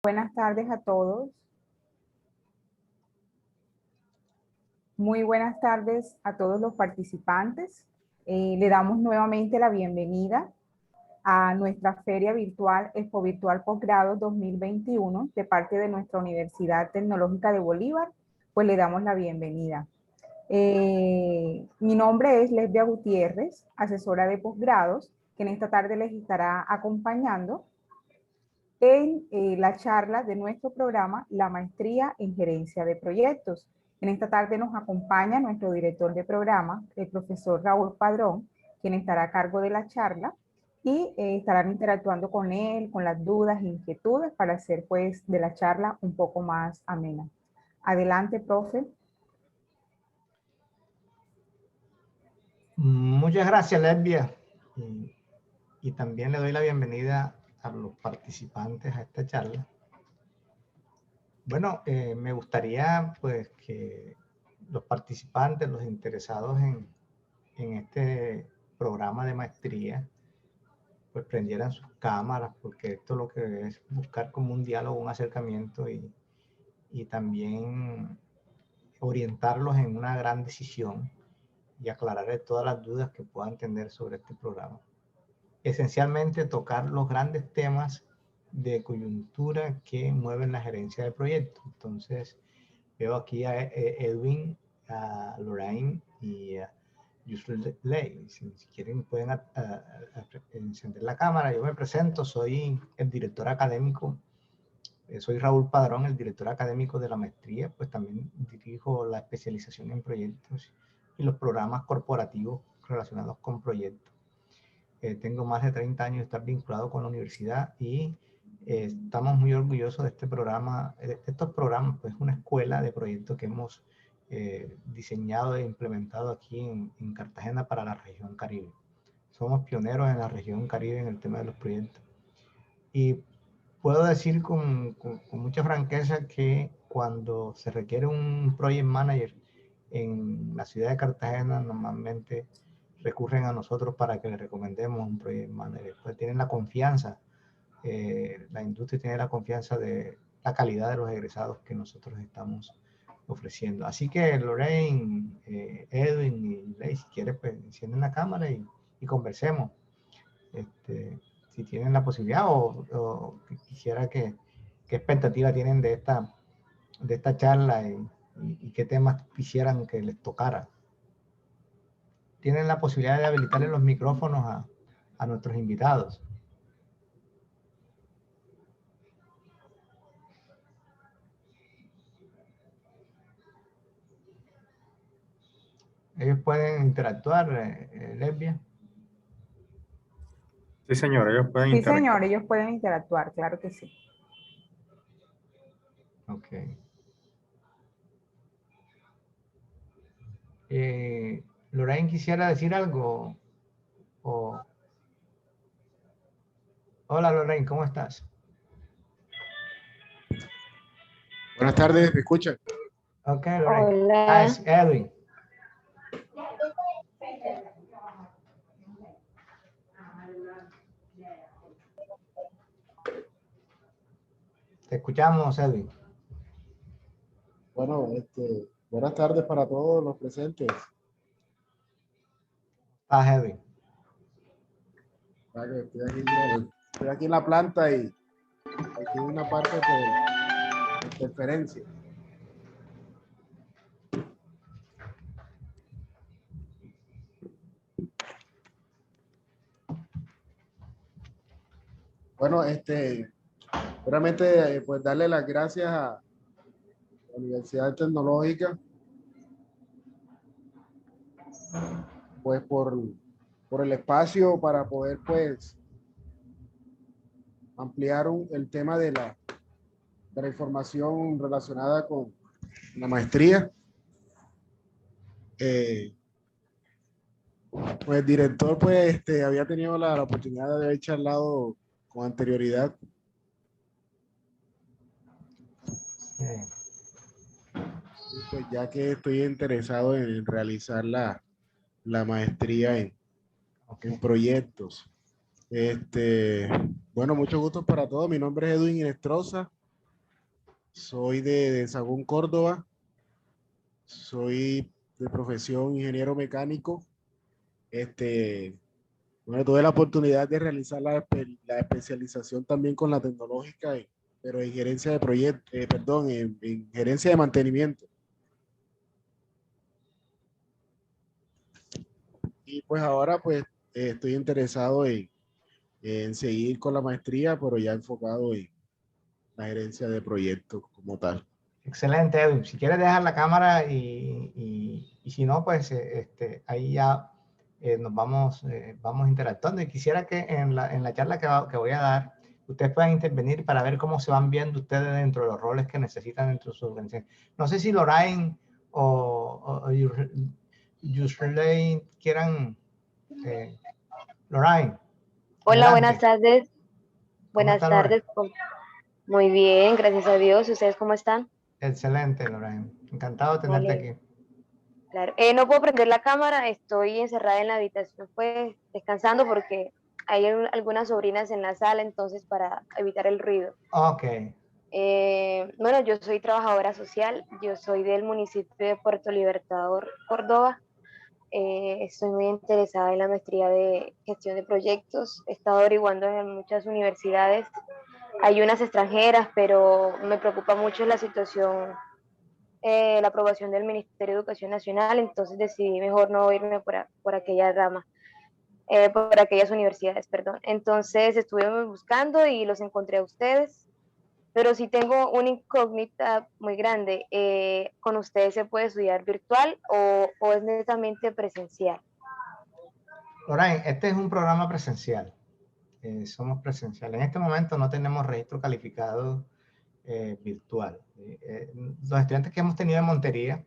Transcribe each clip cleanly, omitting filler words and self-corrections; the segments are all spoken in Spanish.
Buenas tardes a todos. Muy buenas tardes a todos los participantes. Le damos nuevamente la bienvenida a nuestra feria virtual, Expo Virtual Posgrado 2021, de parte de nuestra Universidad Tecnológica de Bolívar. Pues le damos la bienvenida. Mi nombre es Lesbia Gutiérrez, asesora de posgrados, que en esta tarde les estará acompañando en la charla de nuestro programa La Maestría en Gerencia de Proyectos. En esta tarde nos acompaña nuestro director de programa, el profesor Raúl Padrón, quien estará a cargo de la charla y estarán interactuando con él, con las dudas e inquietudes para hacer pues de la charla un poco más amena. Adelante, profe. Muchas gracias, Lesbia. Y también le doy la bienvenida a los participantes a esta charla. Bueno, me gustaría pues que los participantes, los interesados en este programa de maestría, pues prendieran sus cámaras, porque esto lo que es buscar como un diálogo, un acercamiento y también orientarlos en una gran decisión y aclararles todas las dudas que puedan tener sobre este programa. Esencialmente tocar los grandes temas de coyuntura que mueven la gerencia de proyectos. Entonces, veo aquí a Edwin, a Lorraine y a Yusley. Si quieren pueden encender la cámara. Yo me presento, soy el director académico, soy Raúl Padrón, el director académico de la maestría, pues también dirijo la especialización en proyectos y los programas corporativos relacionados con proyectos. Tengo más de 30 años de estar vinculado con la universidad y estamos muy orgullosos de este programa. Estos programas, pues, una escuela de proyectos que hemos diseñado e implementado aquí en Cartagena para la región Caribe. Somos pioneros en la región Caribe en el tema de los proyectos. Y puedo decir con mucha franqueza que cuando se requiere un project manager en la ciudad de Cartagena, normalmente recurren a nosotros para que les recomendemos un project manager. Pues tienen la confianza, la industria tiene la confianza de la calidad de los egresados que nosotros estamos ofreciendo. Así que Lorraine, Edwin y Ley, si quieres, pues encienden la cámara y conversemos. Si tienen la posibilidad o quisiera qué expectativa tienen de esta charla y qué temas quisieran que les tocara. Tienen la posibilidad de habilitarle los micrófonos a nuestros invitados. Ellos pueden interactuar, Lesbia. Sí, señor, ellos pueden interactuar. Sí, señor, ellos pueden interactuar, claro que sí. Ok. Lorraine, ¿quisiera decir algo? Hola, Lorraine, ¿cómo estás? Buenas tardes, ¿me escuchan? Ok, Lorraine. Hola. Es Edwin. Te escuchamos, Edwin. Bueno, buenas tardes para todos los presentes. Edwin. Estoy aquí en la planta y aquí hay una parte de interferencia. Bueno, realmente pues darle las gracias a la Universidad Tecnológica pues por el espacio para poder pues ampliar el tema de la información relacionada con la maestría. Pues el director pues había tenido la oportunidad de haber charlado con anterioridad. Pues ya que estoy interesado en realizar la maestría en proyectos. Bueno, mucho gusto para todos. Mi nombre es Edwin Inestrosa. Soy de Sagún, Córdoba. Soy de profesión ingeniero mecánico. Bueno, tuve la oportunidad de realizar la especialización también con la tecnológica, pero en gerencia de proyectos, perdón, en gerencia de mantenimiento. Y pues ahora pues estoy interesado en seguir con la maestría, pero ya enfocado en la gerencia de proyectos como tal. Excelente, Edwin. Si quieres dejar la cámara y si no, pues ahí ya vamos interactuando. Y quisiera que en la charla que voy a dar, ustedes puedan intervenir para ver cómo se van viendo ustedes dentro de los roles que necesitan dentro de su organización. No sé si Lorraine o Yusrelaine quieran... Lorraine, Hola, buenas adelante. tardes. ¿Cómo Buenas está Lorraine? tardes. Muy bien, gracias a Dios. ¿Ustedes cómo están? Excelente, Lorraine. Encantado de tenerte Vale, aquí. claro. No puedo prender la cámara, estoy encerrada en la habitación, pues descansando porque hay algunas sobrinas en la sala, entonces para evitar el ruido. Ok. Bueno, yo soy trabajadora social, yo soy del municipio de Puerto Libertador, Córdoba. Estoy muy interesada en la maestría de gestión de proyectos. He estado averiguando en muchas universidades. Hay unas extranjeras, pero me preocupa mucho la situación, la aprobación del Ministerio de Educación Nacional, entonces decidí mejor no irme por aquella rama, por aquellas universidades, perdón. Entonces estuve buscando y los encontré a ustedes, pero sí tengo una incógnita muy grande. ¿Con ustedes se puede estudiar virtual o es netamente presencial? Lorraine, este es un programa presencial. Somos presenciales. En este momento no tenemos registro calificado virtual. Los estudiantes que hemos tenido de Montería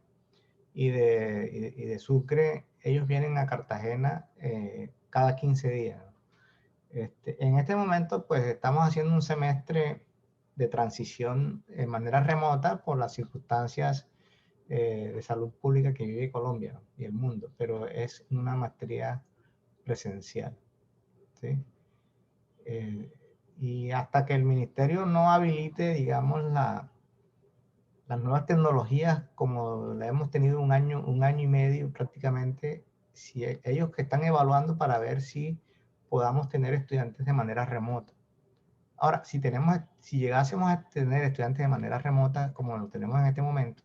y de Sucre, ellos vienen a Cartagena cada 15 días. En este momento, pues estamos haciendo un semestre de transición en manera remota por las circunstancias de salud pública que vive Colombia, ¿no? Y el mundo, pero es una maestría presencial, ¿sí? Y hasta que el ministerio no habilite, digamos, las nuevas tecnologías como la hemos tenido un año y medio prácticamente, si ellos que están evaluando para ver si podamos tener estudiantes de manera remota. Ahora, si llegásemos a tener estudiantes de manera remota como lo tenemos en este momento,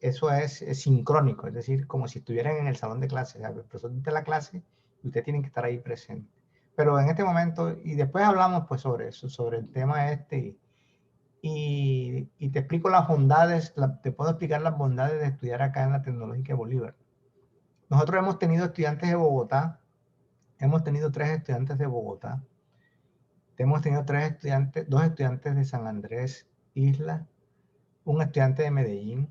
eso es sincrónico, es decir, como si estuvieran en el salón de clases. O sea, el profesor dicta la clase y ustedes tienen que estar ahí presentes. Pero en este momento, y después hablamos pues sobre eso, sobre el tema y te explico las bondades, te puedo explicar las bondades de estudiar acá en la Tecnológica de Bolívar. Nosotros hemos tenido estudiantes de Bogotá, hemos tenido 3 estudiantes de Bogotá, hemos tenido 2 estudiantes de San Andrés Isla, un estudiante de Medellín,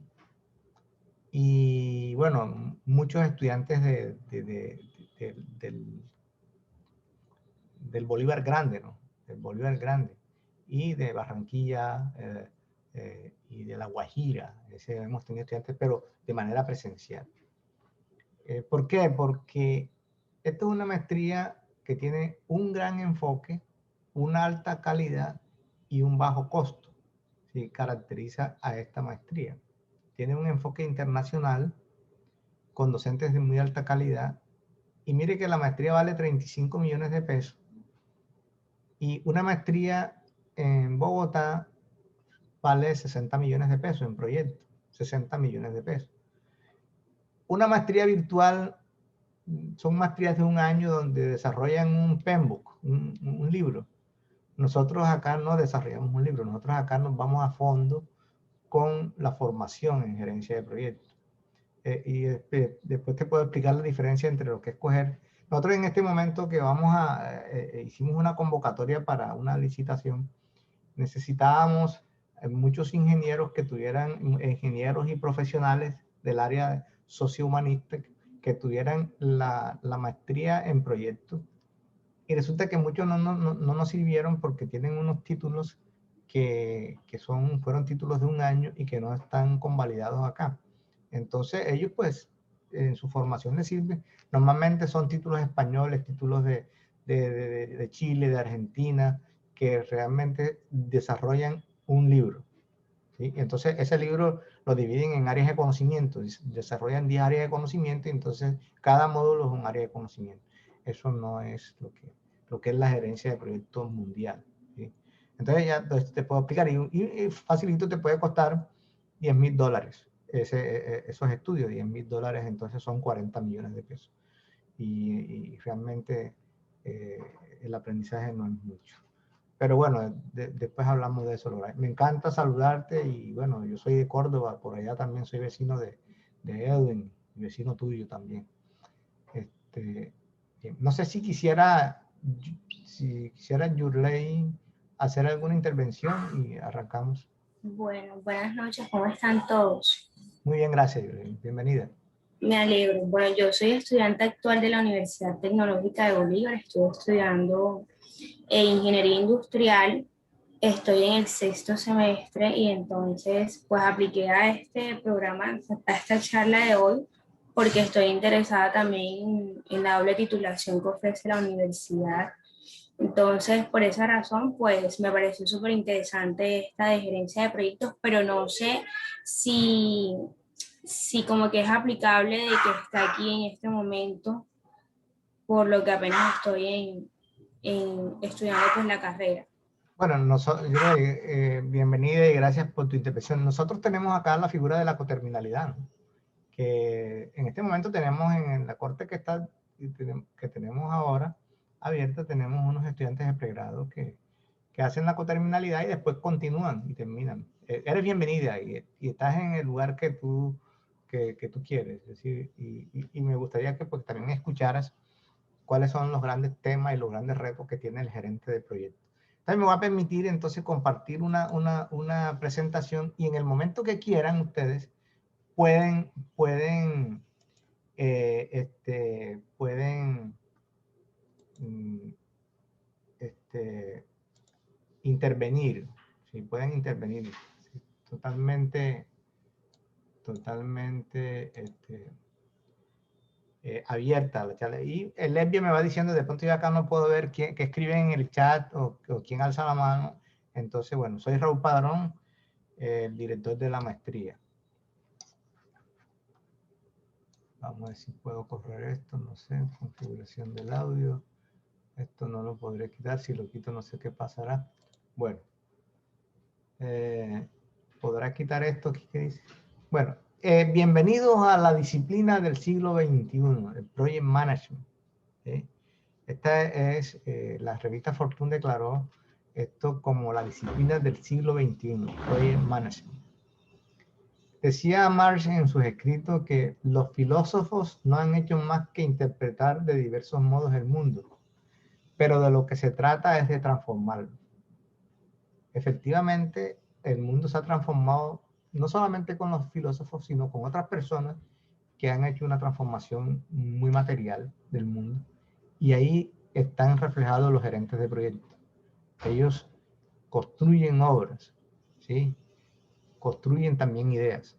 y bueno, muchos estudiantes del Bolívar Grande, ¿no? Del Bolívar Grande, y de Barranquilla y de La Guajira. Hemos tenido estudiantes, pero de manera presencial. ¿Por qué? Porque esta es una maestría que tiene un gran enfoque, una alta calidad y un bajo costo. ¿Sí? Caracteriza a esta maestría. Tiene un enfoque internacional con docentes de muy alta calidad. Y mire que la maestría vale 35 millones de pesos. Y una maestría en Bogotá vale 60 millones de pesos en proyecto. 60 millones de pesos. Una maestría virtual son maestrías de un año donde desarrollan un penbook, un libro. Nosotros acá no desarrollamos un libro. Nosotros acá nos vamos a fondo con la formación en gerencia de proyectos. Y después te puedo explicar la diferencia entre lo que escoger. Nosotros en este momento que hicimos una convocatoria para una licitación, necesitábamos muchos ingenieros que tuvieran, ingenieros y profesionales del área sociohumanista, que tuvieran la maestría en proyectos. Y resulta que muchos no nos sirvieron porque tienen unos títulos que fueron títulos de un año y que no están convalidados acá. Entonces ellos pues en su formación les sirve. Normalmente son títulos españoles, títulos de Chile, de Argentina, que realmente desarrollan un libro, ¿sí? Entonces ese libro lo dividen en áreas de conocimiento, desarrollan 10 áreas de conocimiento y entonces cada módulo es un área de conocimiento. Eso no es lo que es la gerencia de proyectos mundial, ¿sí? Entonces ya te puedo explicar y facilito te puede costar $10,000 esos estudios. $10,000 entonces son 40 millones de pesos y realmente el aprendizaje no es mucho. Pero bueno, después hablamos de eso. Me encanta saludarte y bueno, yo soy de Córdoba, por allá también soy vecino de Edwin, vecino tuyo también. No sé si quisiera Yurley hacer alguna intervención y arrancamos. Bueno, buenas noches, ¿cómo están todos? Muy bien, gracias, Yurley. Bienvenida. Me alegro. Bueno, yo soy estudiante actual de la Universidad Tecnológica de Bolívar, estoy estudiando Ingeniería Industrial, estoy en el 6º semestre y entonces pues apliqué a este programa, a esta charla de hoy, porque estoy interesada también en la doble titulación que ofrece la universidad. Entonces, por esa razón, pues me pareció súper interesante esta de gerencia de proyectos, pero no sé si como que es aplicable de que está aquí en este momento, por lo que apenas estoy estudiando pues la carrera. Bueno, bienvenida y gracias por tu intervención. Nosotros tenemos acá la figura de la coterminalidad, ¿no? Que en este momento tenemos en la corte que tenemos ahora abierta, tenemos unos estudiantes de pregrado que hacen la coterminalidad y después continúan y terminan. Eres bienvenida y estás en el lugar que tú quieres. Es decir, y me gustaría que pues, también escucharas cuáles son los grandes temas y los grandes retos que tiene el gerente de proyecto. Entonces me va a permitir entonces compartir una presentación y en el momento que quieran ustedes pueden intervenir, ¿sí? Pueden intervenir, ¿sí? Totalmente abierta la charla. Y el Lesbia me va diciendo, de pronto yo acá no puedo ver quién que escribe en el chat o quién alza la mano. Entonces, bueno, soy Raúl Padrón, el director de la maestría. Vamos a ver si puedo correr esto, no sé, configuración del audio. Esto no lo podré quitar, si lo quito no sé qué pasará. Bueno, ¿podrá quitar esto? ¿Qué dice? Bueno, bienvenidos a la disciplina del siglo XXI, el Project Management. ¿Sí? Esta es, la revista Fortune declaró esto como la disciplina del siglo XXI, Project Management. Decía Marx en sus escritos que los filósofos no han hecho más que interpretar de diversos modos el mundo, pero de lo que se trata es de transformarlo. Efectivamente, el mundo se ha transformado no solamente con los filósofos, sino con otras personas que han hecho una transformación muy material del mundo. Y ahí están reflejados los gerentes de proyectos. Ellos construyen obras, ¿sí? Construyen también ideas,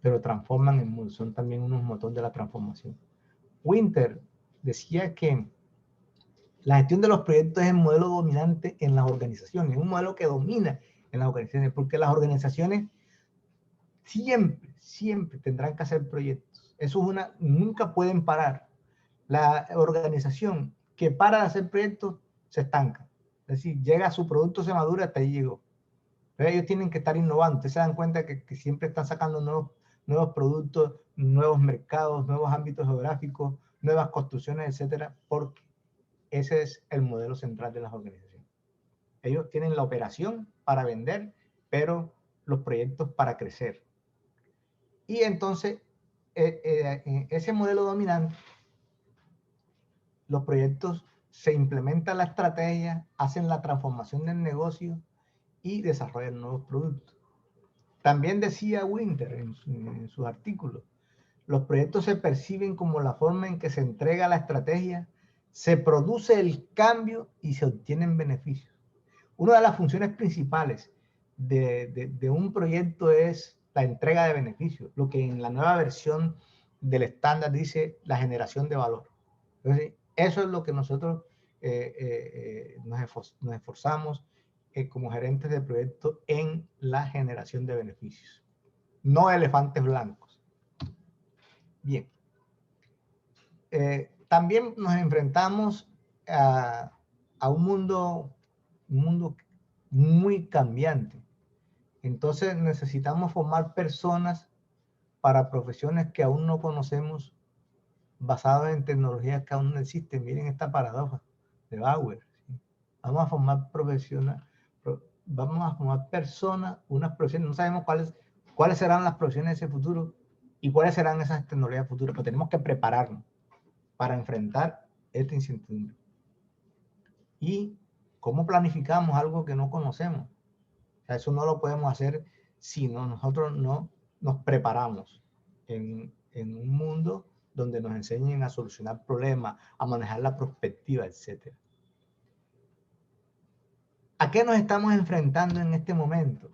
pero transforman el mundo, son también unos motores de la transformación. Winter decía que la gestión de los proyectos es el modelo dominante en las organizaciones, es un modelo que domina en las organizaciones, porque las organizaciones siempre tendrán que hacer proyectos. Eso es nunca pueden parar. La organización que para de hacer proyectos se estanca. Es decir, llega a su producto, se madura, hasta ahí llegó. Pero ellos tienen que estar innovando. Ustedes se dan cuenta que siempre están sacando nuevos productos, nuevos mercados, nuevos ámbitos geográficos, nuevas construcciones, etcétera, porque ese es el modelo central de las organizaciones. Ellos tienen la operación para vender, pero los proyectos para crecer. Y entonces, ese modelo dominante, los proyectos se implementa la estrategia, hacen la transformación del negocio y desarrollan nuevos productos. También decía Winter en sus artículos, los proyectos se perciben como la forma en que se entrega la estrategia, se produce el cambio y se obtienen beneficios. Una de las funciones principales de un proyecto es la entrega de beneficios, lo que en la nueva versión del estándar dice la generación de valor. Entonces, eso es lo que nosotros nos esforzamos como gerentes de proyecto en la generación de beneficios. No elefantes blancos. Bien. También nos enfrentamos a un mundo muy cambiante. Entonces necesitamos formar personas para profesiones que aún no conocemos, basadas en tecnologías que aún no existen. Miren esta paradoja de Bauer. ¿Sí? Vamos a formar personas, unas profesiones, no sabemos cuáles serán las profesiones de ese futuro y cuáles serán esas tecnologías futuras, pero tenemos que prepararnos para enfrentar esta incertidumbre. ¿Y cómo planificamos algo que no conocemos? O sea, eso no lo podemos hacer si nosotros no nos preparamos en un mundo donde nos enseñen a solucionar problemas, a manejar la perspectiva, etc. ¿A qué nos estamos enfrentando en este momento?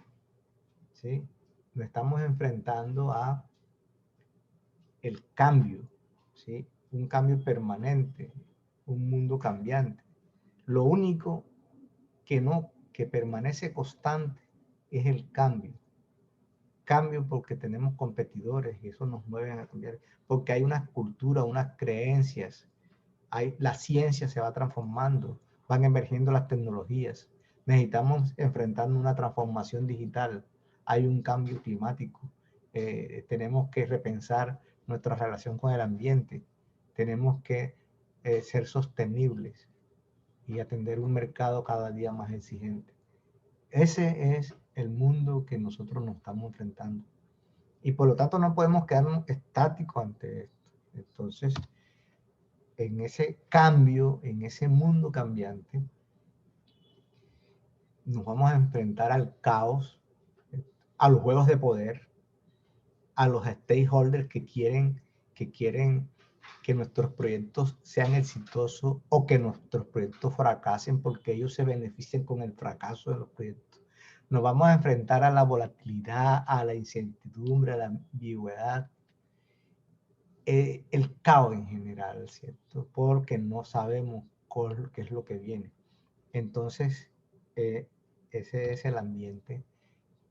¿Sí? Nos estamos enfrentando a el cambio, ¿sí? Un cambio permanente, un mundo cambiante. Lo único que permanece constante es el cambio. Cambio porque tenemos competidores y eso nos mueve a cambiar. Porque hay una cultura, unas creencias, la ciencia se va transformando, van emergiendo las tecnologías. Necesitamos enfrentarnos a una transformación digital. Hay un cambio climático. Tenemos que repensar nuestra relación con el ambiente. Tenemos que ser sostenibles y atender un mercado cada día más exigente. Ese es el mundo que nosotros nos estamos enfrentando. Y por lo tanto no podemos quedarnos estáticos ante esto. Entonces, en ese cambio, en ese mundo cambiante, nos vamos a enfrentar al caos, a los juegos de poder, a los stakeholders que quieren que nuestros proyectos sean exitosos o que nuestros proyectos fracasen porque ellos se benefician con el fracaso de los proyectos. Nos vamos a enfrentar a la volatilidad, a la incertidumbre, a la ambigüedad, el caos en general, ¿cierto? Porque no sabemos qué es lo que viene. Entonces, ese es el ambiente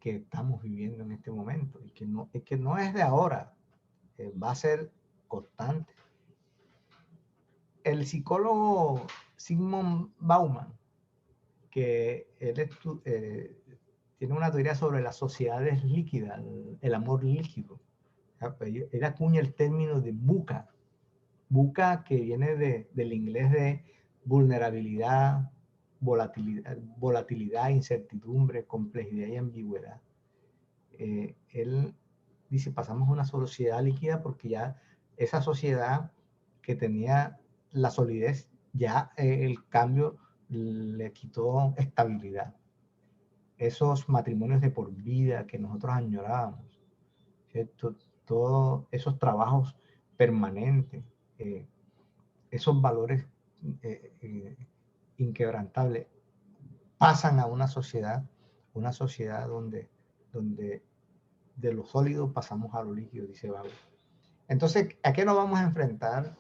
que estamos viviendo en este momento y que no es de ahora, va a ser constante. El psicólogo Sigmund Bauman, que él tiene una teoría sobre las sociedades líquidas, el amor líquido. Él acuña el término de VUCA. VUCA, que viene del inglés de vulnerabilidad, volatilidad, incertidumbre, complejidad y ambigüedad. Él dice, pasamos a una sociedad líquida porque ya esa sociedad que tenía la solidez, ya el cambio le quitó estabilidad. Esos matrimonios de por vida que nosotros añorábamos, ¿cierto? Todos esos trabajos permanentes, esos valores inquebrantables, pasan a una sociedad donde de lo sólido pasamos a lo líquido, dice Bauer. Entonces, ¿a qué nos vamos a enfrentar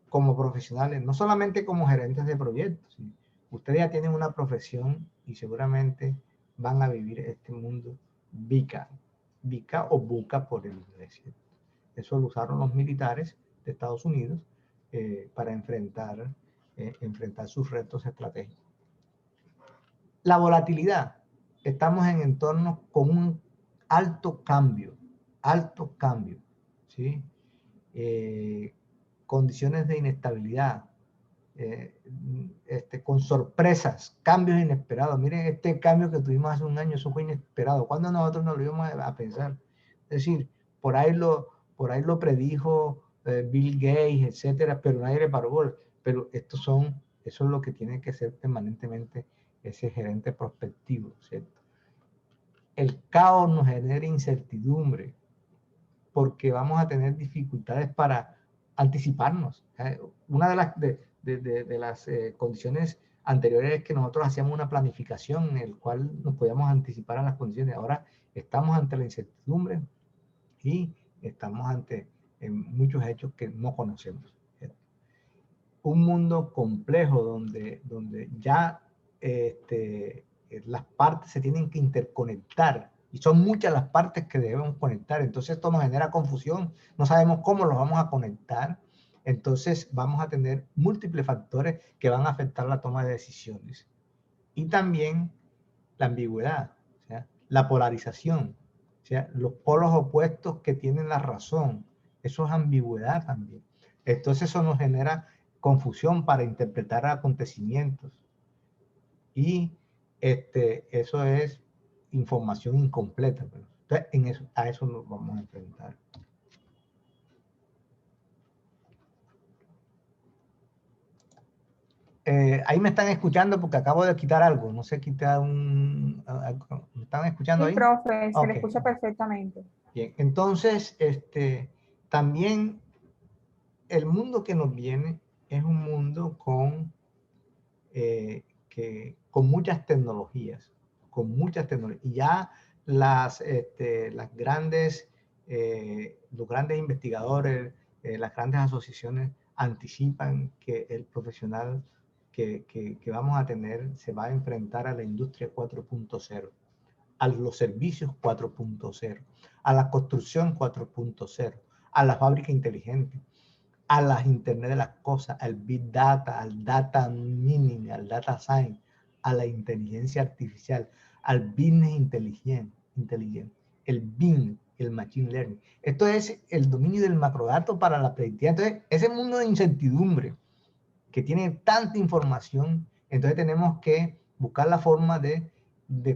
como profesionales? No solamente como gerentes de proyectos. ¿Sí? Ustedes ya tienen una profesión y seguramente van a vivir este mundo VUCA o VUCA por el inglés. Eso lo usaron los militares de Estados Unidos para enfrentar sus retos estratégicos. La volatilidad. Estamos en entornos con un alto cambio, ¿sí? Condiciones de inestabilidad, con sorpresas, cambios inesperados. Miren este cambio que tuvimos hace un año, eso fue inesperado. ¿Cuándo nosotros nos lo íbamos a pensar? Es decir, por ahí lo predijo Bill Gates, etcétera, pero nadie le paró. Pero eso es lo que tiene que ser permanentemente ese gerente prospectivo, ¿cierto? El caos nos genera incertidumbre porque vamos a tener dificultades para anticiparnos. Una de las condiciones anteriores es que nosotros hacíamos una planificación en el cual nos podíamos anticipar a las condiciones. Ahora estamos ante la incertidumbre y estamos ante muchos hechos que no conocemos. Un mundo complejo donde ya las partes se tienen que interconectar y son muchas las partes que debemos conectar. Entonces esto nos genera confusión, no sabemos cómo los vamos a conectar. Entonces vamos a tener múltiples factores que van a afectar la toma de decisiones. Y también la ambigüedad, o sea, la polarización, o sea, los polos opuestos que tienen la razón. Eso es ambigüedad también. Entonces eso nos genera confusión para interpretar acontecimientos. Y eso es información incompleta. Entonces, a eso nos vamos a enfrentar. Ahí me están escuchando porque acabo de quitar algo. No sé, quitar un... ¿Me están escuchando ahí? Sí, profe, se le Ok. escucha perfectamente. Bien, entonces, también el mundo que nos viene es un mundo con muchas tecnologías, y ya los grandes investigadores, las grandes asociaciones anticipan que el profesional que vamos a tener se va a enfrentar a la industria 4.0, a los servicios 4.0, a la construcción 4.0, a la fábrica inteligente, a las Internet de las cosas, al Big Data, al Data Mining, al Data Science, a la inteligencia artificial, al Business Intelligence, el BIM, el Machine Learning. Esto es el dominio del macrodato para la predictividad. Entonces, ese mundo de incertidumbre que tiene tanta información, entonces tenemos que buscar la forma de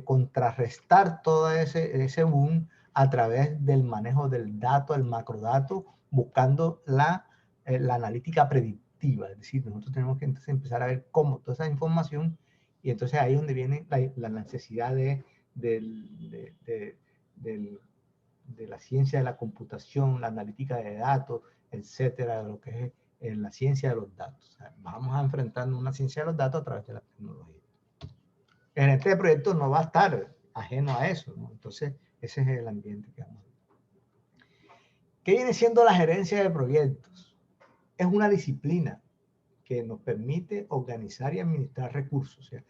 contrarrestar todo ese boom a través del manejo del dato, el macrodato, buscando la analítica predictiva. Es decir, nosotros tenemos que entonces empezar a ver cómo toda esa información, y entonces ahí es donde viene la necesidad de la ciencia de la computación, la analítica de datos, etcétera, lo que es en la ciencia de los datos. O sea, vamos a enfrentarnos una ciencia de los datos a través de la tecnología. En este proyecto no va a estar ajeno a eso, ¿no? Entonces, ese es el ambiente que vamos a ver. ¿Qué viene siendo la gerencia de proyectos? Es una disciplina que nos permite organizar y administrar recursos. O sea,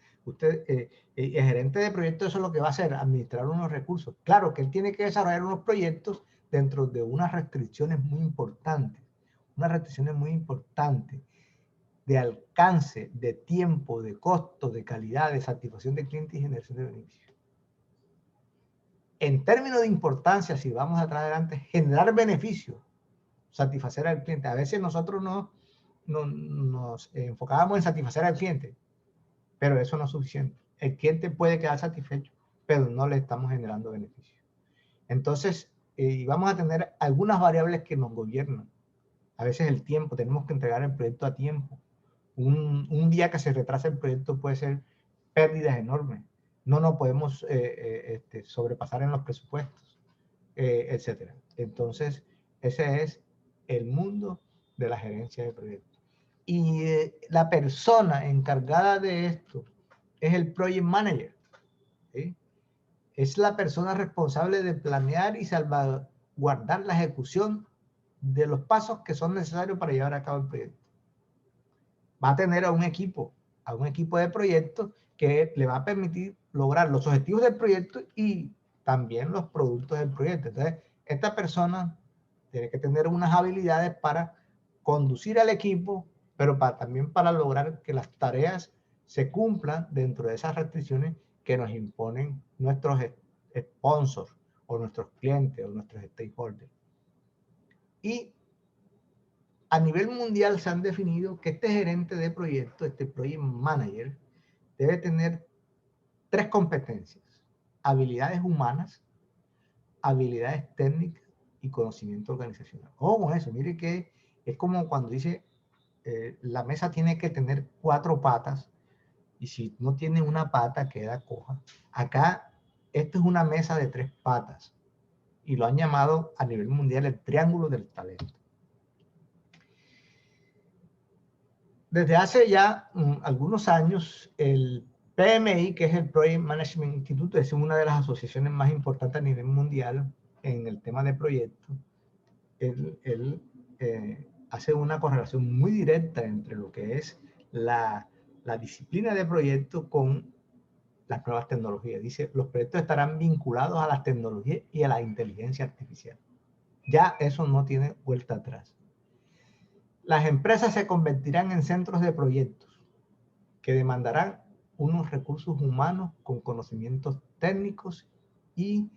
el gerente de proyectos, eso es lo que va a hacer, administrar unos recursos. Claro que él tiene que desarrollar unos proyectos dentro de unas restricciones muy importantes, de alcance, de tiempo, de costo, de calidad, de satisfacción del cliente y generación de beneficios. En términos de importancia, si vamos a traer adelante, generar beneficios, satisfacer al cliente. A veces nosotros nos enfocábamos en satisfacer al cliente, pero eso no es suficiente. El cliente puede quedar satisfecho, pero no le estamos generando beneficios. Entonces, vamos a tener algunas variables que nos gobiernan. A veces el tiempo, tenemos que entregar el proyecto a tiempo. Un día que se retrasa el proyecto puede ser pérdidas enormes. No nos podemos sobrepasar en los presupuestos, etc. Entonces, ese es el mundo de la gerencia de proyectos. Y la persona encargada de esto es el Project Manager. ¿Sí? Es la persona responsable de planear y salvaguardar la ejecución de los pasos que son necesarios para llevar a cabo el proyecto. Va a tener a un equipo de proyectos que le va a permitir lograr los objetivos del proyecto y también los productos del proyecto. Entonces, esta persona tiene que tener unas habilidades para conducir al equipo, pero también para lograr que las tareas se cumplan dentro de esas restricciones que nos imponen nuestros sponsors o nuestros clientes o nuestros stakeholders. Y a nivel mundial se han definido que este gerente de proyecto, este project manager, debe tener 3 competencias: habilidades humanas, habilidades técnicas y conocimiento organizacional. Ojo con eso, mire que es como cuando dice la mesa tiene que tener 4 patas y si no tiene una pata queda coja. Acá esto es una mesa de 3 patas y lo han llamado a nivel mundial el triángulo del talento. Desde hace ya algunos años, el PMI, que es el Project Management Institute, es una de las asociaciones más importantes a nivel mundial en el tema de proyectos. Él hace una correlación muy directa entre lo que es la disciplina de proyecto con las nuevas tecnologías. Dice, los proyectos estarán vinculados a las tecnologías y a la inteligencia artificial. Ya eso no tiene vuelta atrás. Las empresas se convertirán en centros de proyectos que demandarán unos recursos humanos con conocimientos técnicos y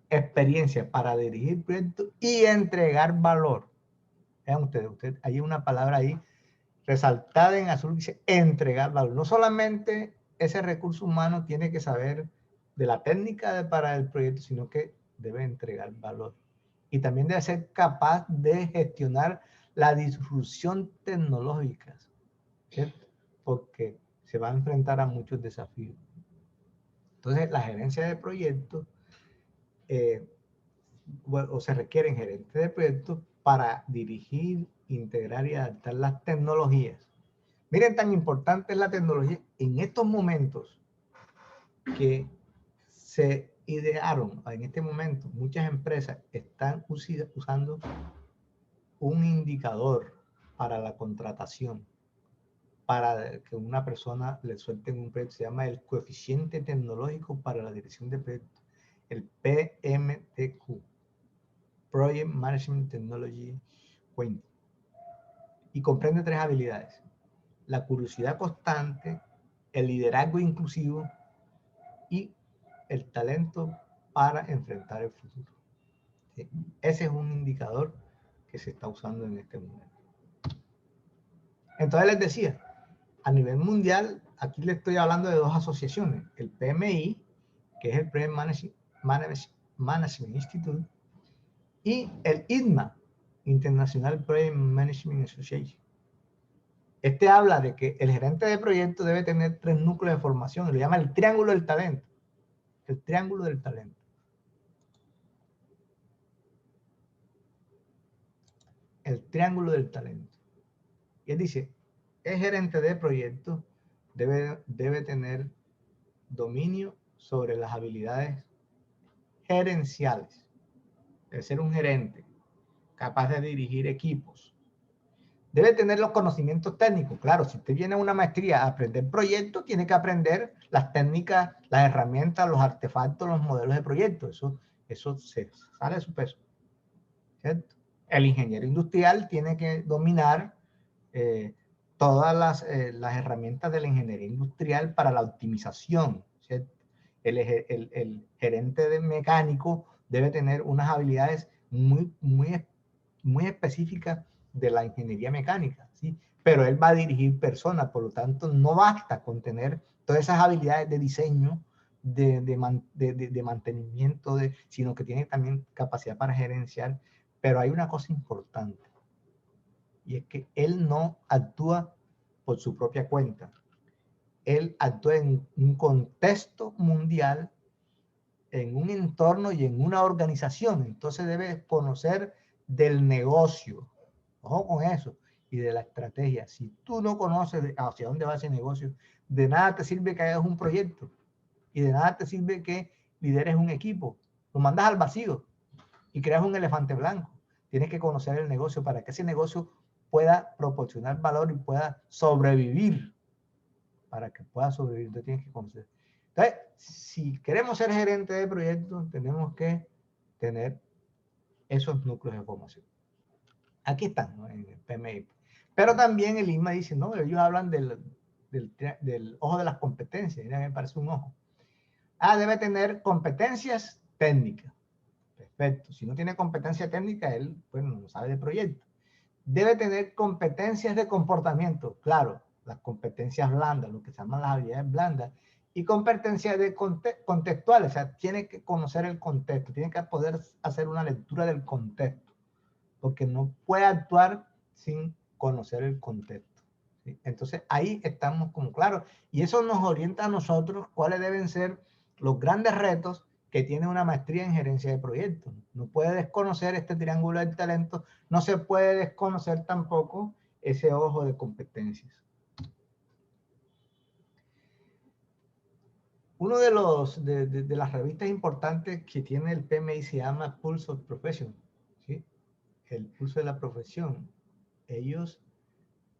experiencia para dirigir proyectos y entregar valor. Vean ustedes, hay una palabra ahí resaltada en azul que dice entregar valor. No solamente ese recurso humano tiene que saber de la técnica para el proyecto, sino que debe entregar valor. Y también debe ser capaz de gestionar la disrupción tecnológica, ¿cierto? Porque se va a enfrentar a muchos desafíos. Entonces, la gerencia de proyectos, o se requieren gerentes de proyectos para dirigir, integrar y adaptar las tecnologías. Miren, tan importante es la tecnología en estos momentos que se idearon, en este momento, muchas empresas están usando un indicador para la contratación, para que una persona le suelte un proyecto. Se llama el coeficiente tecnológico para la dirección de proyectos, el PMTQ, Project Management Technology 20. Y comprende 3 habilidades: la curiosidad constante, el liderazgo inclusivo y el talento para enfrentar el futuro. ¿Sí? Ese es un indicador que se está usando en este momento. Entonces les decía, a nivel mundial, aquí les estoy hablando de 2 asociaciones, el PMI, que es el Project Management Institute, y el ITMA, International Project Management Association. Este habla de que el gerente de proyecto debe tener 3 núcleos de formación, y lo llama el triángulo del talento. El triángulo del talento. El triángulo del talento. Y él dice, el gerente de proyecto debe tener dominio sobre las habilidades gerenciales. Debe ser un gerente capaz de dirigir equipos. Debe tener los conocimientos técnicos. Claro, si usted viene a una maestría a aprender proyectos, tiene que aprender las técnicas, las herramientas, los artefactos, los modelos de proyectos. Eso se sale de su peso, ¿cierto? El ingeniero industrial tiene que dominar todas las herramientas de la ingeniería industrial para la optimización, ¿cierto? El gerente de mecánico debe tener unas habilidades muy específicas de la ingeniería mecánica, ¿sí? Pero él va a dirigir personas, por lo tanto no basta con tener todas esas habilidades de diseño, de mantenimiento, sino que tiene también capacidad para gerenciar. Pero hay una cosa importante, y es que él no actúa por su propia cuenta. Él actúa en un contexto mundial, en un entorno y en una organización. Entonces debe conocer del negocio, ojo con eso, y de la estrategia. Si tú no conoces hacia dónde va ese negocio, de nada te sirve que hagas un proyecto y de nada te sirve que lideres un equipo. Lo mandas al vacío y creas un elefante blanco. Tienes que conocer el negocio para que ese negocio pueda proporcionar valor y pueda sobrevivir. Para que pueda sobrevivir, entonces tienes que conocer. Entonces, si queremos ser gerente de proyectos, tenemos que tener esos núcleos de formación. Aquí están, ¿no? En el PMI. Pero también el INMA dice, no, ellos hablan del ojo de las competencias. Mira, me parece un ojo. Debe tener competencias técnicas. Perfecto. Si no tiene competencia técnica, él, bueno, no sabe de proyecto. Debe tener competencias de comportamiento. Claro, las competencias blandas, lo que se llaman las habilidades blandas. Y competencias contextuales. O sea, tiene que conocer el contexto. Tiene que poder hacer una lectura del contexto. Porque no puede actuar sin conocer el contexto, ¿sí? Entonces, ahí estamos como claros. Y eso nos orienta a nosotros cuáles deben ser los grandes retos que tiene una maestría en gerencia de proyectos. No puede desconocer este triángulo del talento, no se puede desconocer tampoco ese ojo de competencias. Uno de las revistas importantes que tiene el PMI se llama Pulse of Profession, ¿sí? El pulso de la profesión. Ellos,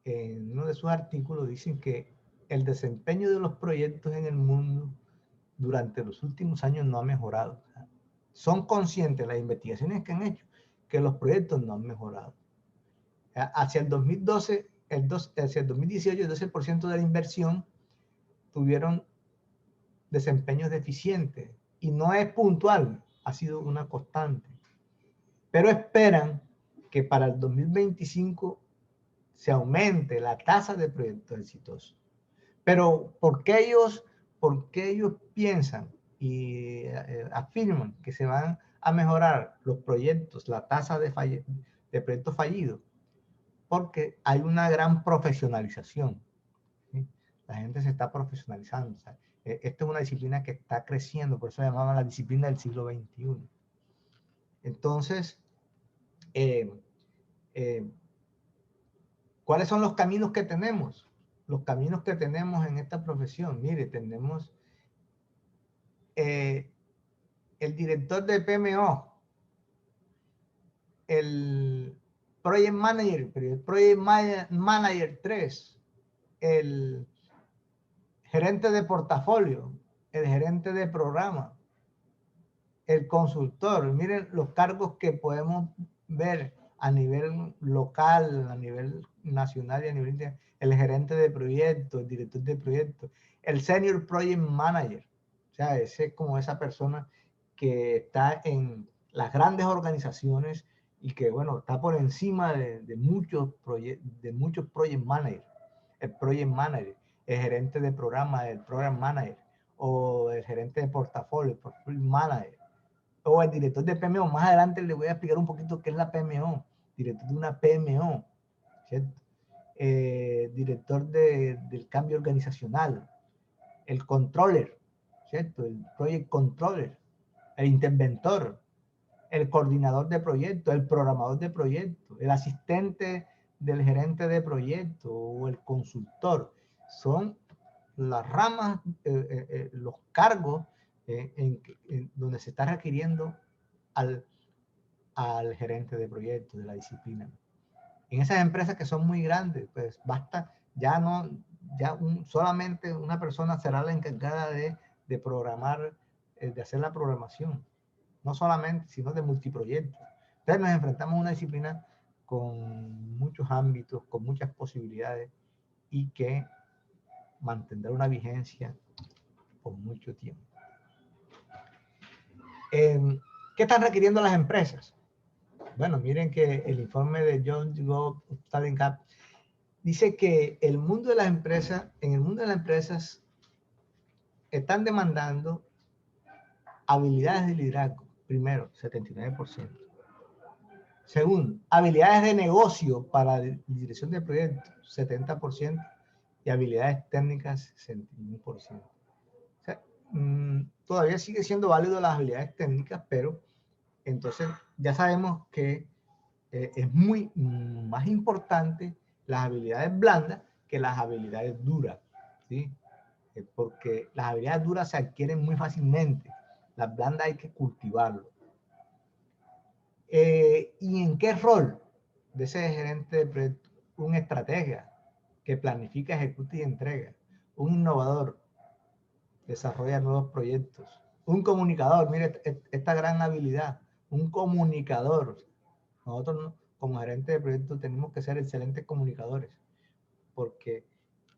en uno de sus artículos, dicen que el desempeño de los proyectos en el mundo durante los últimos años no ha mejorado. Son conscientes las investigaciones que han hecho que los proyectos no han mejorado. Hacia el 2012, hacia el 2018, el 12% de la inversión tuvieron desempeños deficientes y no es puntual, ha sido una constante. Pero esperan que para el 2025 se aumente la tasa de proyectos exitosos. Pero ¿por qué ellos piensan y afirman que se van a mejorar los proyectos, la tasa de proyectos fallidos? Porque hay una gran profesionalización, ¿sí? La gente se está profesionalizando. O sea, esta es una disciplina que está creciendo, por eso se llamaba la disciplina del siglo XXI. Entonces, ¿cuáles son los caminos que tenemos? Los caminos que tenemos en esta profesión. Mire, tenemos el director de PMO, el Project Manager, el Project Manager 3, el gerente de portafolio, el gerente de programa, el consultor. Miren los cargos que podemos ver a nivel local, a nivel nacional y a nivel internacional. El gerente de proyecto, el director de proyecto, el Senior Project Manager. O sea, ese es como esa persona que está en las grandes organizaciones y que, bueno, está por encima de muchos project managers. El project manager, el gerente de programa, el program manager, o el gerente de portafolio, el portfolio manager, o el director de PMO. Más adelante les voy a explicar un poquito qué es la PMO, director de una PMO, ¿cierto? Director del cambio organizacional, el controller, ¿cierto? El project controller, el interventor, el coordinador de proyecto, el programador de proyecto, el asistente del gerente de proyecto o el consultor. Son las ramas, los cargos en donde se está requiriendo al gerente de proyecto de la disciplina. En esas empresas que son muy grandes, pues basta, solamente una persona será la encargada de programar, de hacer la programación. No solamente, sino de multiproyectos. Entonces nos enfrentamos a una disciplina con muchos ámbitos, con muchas posibilidades y que mantendrá una vigencia por mucho tiempo. ¿Qué están requiriendo las empresas? Bueno, miren que el informe de John Gove Talent Gap dice que en el mundo de las empresas están demandando habilidades de liderazgo. Primero, 79%. Segundo, habilidades de negocio para dirección de proyectos, 70%. Y habilidades técnicas, 61%. O sea, todavía sigue siendo válido las habilidades técnicas, pero entonces ya sabemos que es más importante las habilidades blandas que las habilidades duras, ¿sí? Porque las habilidades duras se adquieren muy fácilmente. Las blandas hay que cultivarlo. ¿Y en qué rol de ese gerente de proyecto? Un estratega que planifica, ejecuta y entrega. Un innovador, desarrolla nuevos proyectos. Un comunicador, mire esta gran habilidad, un comunicador. Nosotros como gerente de proyecto tenemos que ser excelentes comunicadores, porque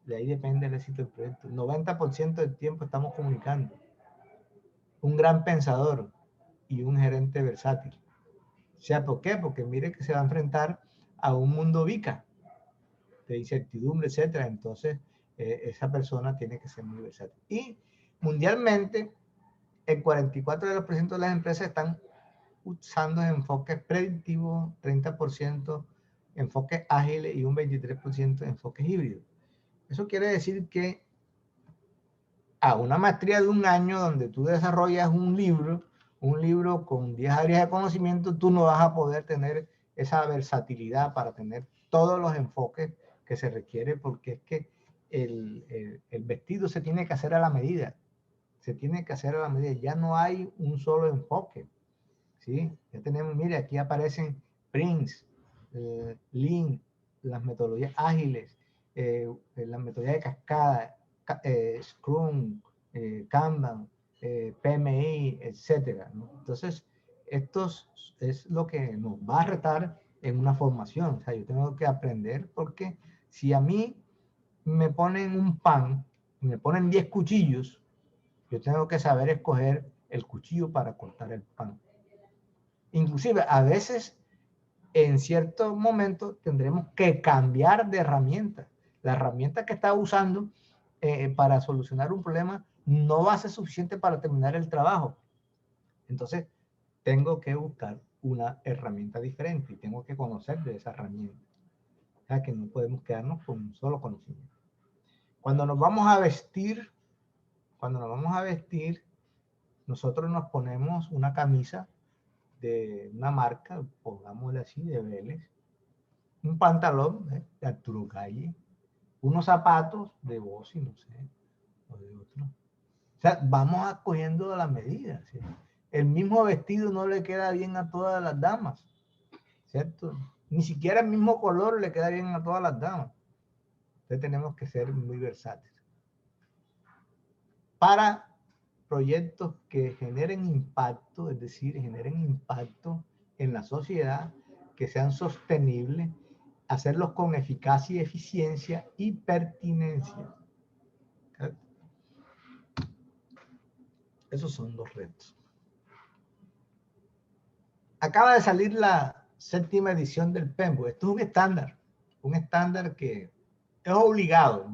de ahí depende el éxito del proyecto. 90% del tiempo estamos comunicando. Un gran pensador y un gerente versátil. O sea, ¿por qué? Porque mire que se va a enfrentar a un mundo VICA, de incertidumbre, etcétera. Entonces, esa persona tiene que ser muy versátil. Y mundialmente, el 44% de las empresas están usando enfoques predictivos, 30% enfoques ágiles y un 23% enfoques híbridos. Eso quiere decir que a una maestría de un año donde tú desarrollas un libro con 10 áreas de conocimiento, tú no vas a poder tener esa versatilidad para tener todos los enfoques que se requiere, porque es que el vestido se tiene que hacer a la medida. Se tiene que hacer a la medida. Ya no hay un solo enfoque. ¿Sí? Ya tenemos, mire, aquí aparecen Prince, Lean, las metodologías ágiles, las metodologías de cascada, Scrum, Kanban, PMI, etcétera, ¿no? Entonces, esto es lo que nos va a retar en una formación. O sea, yo tengo que aprender, porque si a mí me ponen un pan, me ponen 10 cuchillos, yo tengo que saber escoger el cuchillo para cortar el pan. Inclusive, a veces, en ciertos momentos, tendremos que cambiar de herramienta. La herramienta que está usando para solucionar un problema no va a ser suficiente para terminar el trabajo. Entonces, tengo que buscar una herramienta diferente y tengo que conocer de esa herramienta. O sea, que no podemos quedarnos con un solo conocimiento. Cuando nos vamos a vestir, nosotros nos ponemos una camisa de una marca, pongámosle así, de Vélez, un pantalón de Arturo Calle, unos zapatos de Bossi, no sé, o de otro. O sea, vamos cogiendo la medida, ¿sí? El mismo vestido no le queda bien a todas las damas, ¿cierto? Ni siquiera el mismo color le queda bien a todas las damas. Entonces tenemos que ser muy versátiles. Para proyectos que generen impacto, es decir, generen impacto en la sociedad, que sean sostenibles, hacerlos con eficacia y eficiencia y pertinencia. Esos son los retos. Acaba de salir la 7ª edición del PMBOK. Esto es un estándar que es obligado.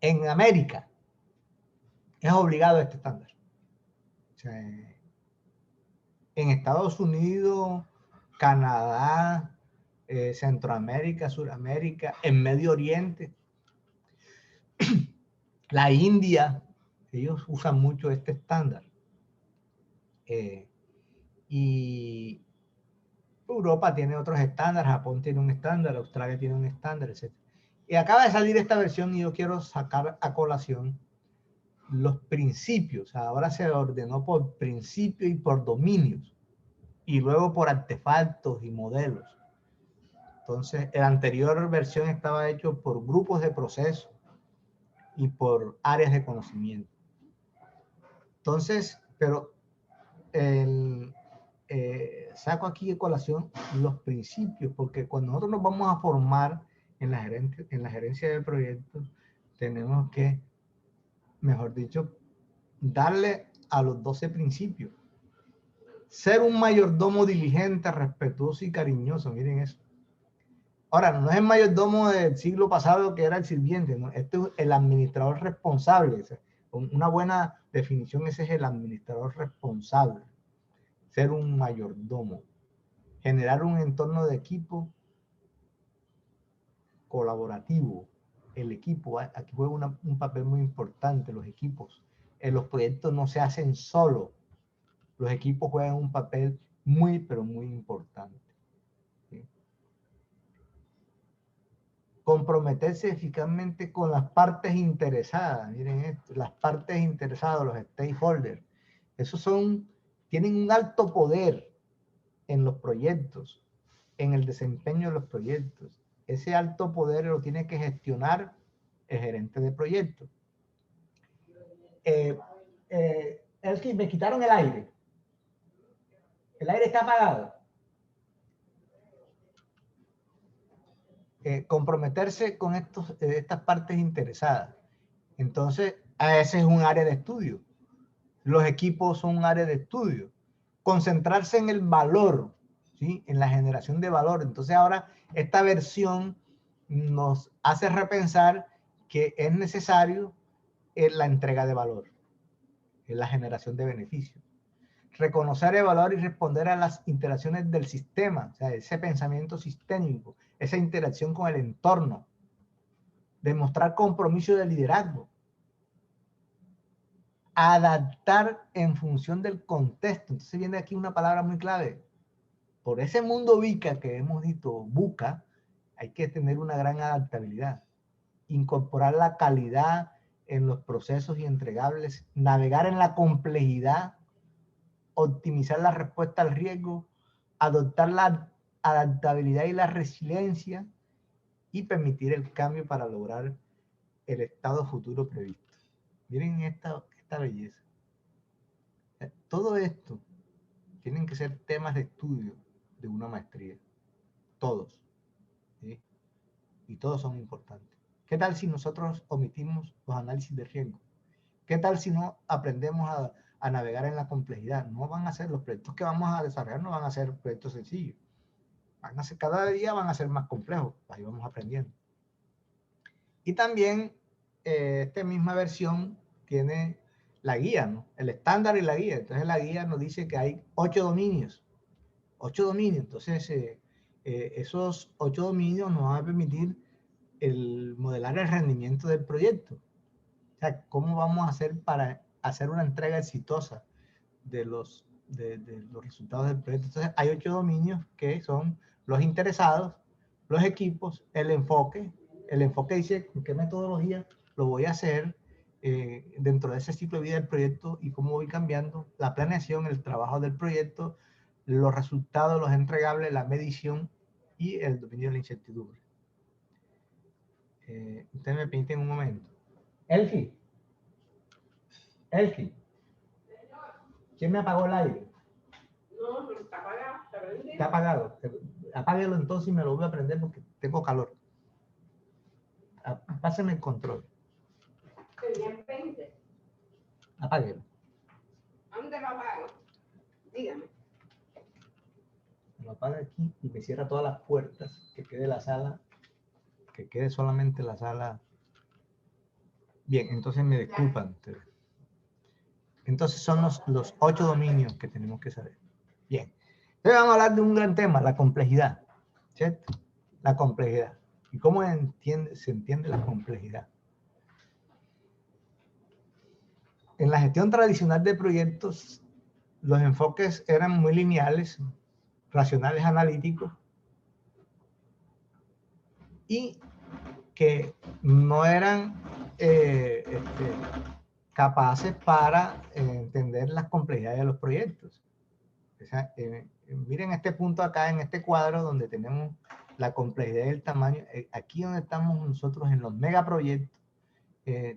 En América es obligado este estándar. O sea, en Estados Unidos, Canadá, Centroamérica, Suramérica, en Medio Oriente, la India, ellos usan mucho este estándar. Y Europa tiene otros estándares, Japón tiene un estándar, Australia tiene un estándar, etc. Y acaba de salir esta versión y yo quiero sacar a colación los principios. Ahora se ordenó por principios y por dominios, y luego por artefactos y modelos. Entonces, la anterior versión estaba hecho por grupos de proceso y por áreas de conocimiento. Entonces, pero saco aquí de colación los principios, porque cuando nosotros nos vamos a formar en la gerencia de proyectos, tenemos que, mejor dicho, darle a los 12 principios. Ser un mayordomo diligente, respetuoso y cariñoso, miren eso. Ahora, no es el mayordomo del siglo pasado que era el sirviente, ¿no? Este es el administrador responsable. O sea, una buena definición, ese es el administrador responsable. Ser un mayordomo. Generar un entorno de equipo colaborativo. El equipo, aquí juega un papel muy importante, los equipos. Los proyectos no se hacen solos. Los equipos juegan un papel muy, pero muy importante. ¿Sí? Comprometerse eficazmente con las partes interesadas. Miren esto, las partes interesadas, los stakeholders. Esos tienen un alto poder en los proyectos, en el desempeño de los proyectos. Ese alto poder lo tiene que gestionar el gerente de proyecto. Es que me quitaron el aire. El aire está apagado. Comprometerse con estas partes interesadas. Entonces, ese es un área de estudio. Los equipos son un área de estudio. Concentrarse en el valor, ¿sí? En la generación de valor. Entonces ahora esta versión nos hace repensar que es necesario la entrega de valor, la generación de beneficios. Reconocer el valor y responder a las interacciones del sistema, o sea, ese pensamiento sistémico, esa interacción con el entorno. Demostrar compromiso de liderazgo. Adaptar en función del contexto. Entonces viene aquí una palabra muy clave. Por ese mundo VUCA que hemos dicho, VUCA, hay que tener una gran adaptabilidad. Incorporar la calidad en los procesos y entregables, navegar en la complejidad, optimizar la respuesta al riesgo, adoptar la adaptabilidad y la resiliencia y permitir el cambio para lograr el estado futuro previsto. Miren esta esta belleza. Todo esto tienen que ser temas de estudio de una maestría. Todos. ¿Sí? Y todos son importantes. ¿Qué tal si nosotros omitimos los análisis de riesgo? ¿Qué tal si no aprendemos a navegar en la complejidad? No van a ser los proyectos que vamos a desarrollar, no van a ser proyectos sencillos. Van a ser, cada día van a ser más complejos. Ahí vamos aprendiendo. Y también esta misma versión tiene la guía, ¿no? El estándar y la guía. Entonces la guía nos dice que hay 8 dominios. 8 dominios. Entonces esos 8 dominios nos van a permitir el modelar el rendimiento del proyecto. O sea, cómo vamos a hacer para hacer una entrega exitosa de los resultados del proyecto. Entonces hay 8 dominios que son los interesados, los equipos, el enfoque. El enfoque dice con qué metodología lo voy a hacer dentro de ese ciclo de vida del proyecto y cómo voy cambiando la planeación, el trabajo del proyecto, los resultados, los entregables, la medición y el dominio de la incertidumbre. Ustedes me permiten un momento. Elfi, ¿quién me apagó el aire? No, no está apagado, está prendido. Está apagado. Apáguelo entonces y me lo voy a prender porque tengo calor. Páseme el control. Tenía 20. Apáguelo. ¿Dónde lo apago? Dígame. Me lo apaga aquí y me cierra todas las puertas, que quede la sala, que quede solamente la sala. Bien, entonces me disculpan. Entonces son los 8 dominios que tenemos que saber. Bien. Entonces vamos a hablar de un gran tema, la complejidad. ¿Cierto? La complejidad. ¿Y cómo se entiende la complejidad? En la gestión tradicional de proyectos, los enfoques eran muy lineales, racionales, analíticos, y que no eran capaces para entender las complejidades de los proyectos. O sea, miren este punto acá, en este cuadro, donde tenemos la complejidad del tamaño. Aquí donde estamos nosotros en los megaproyectos,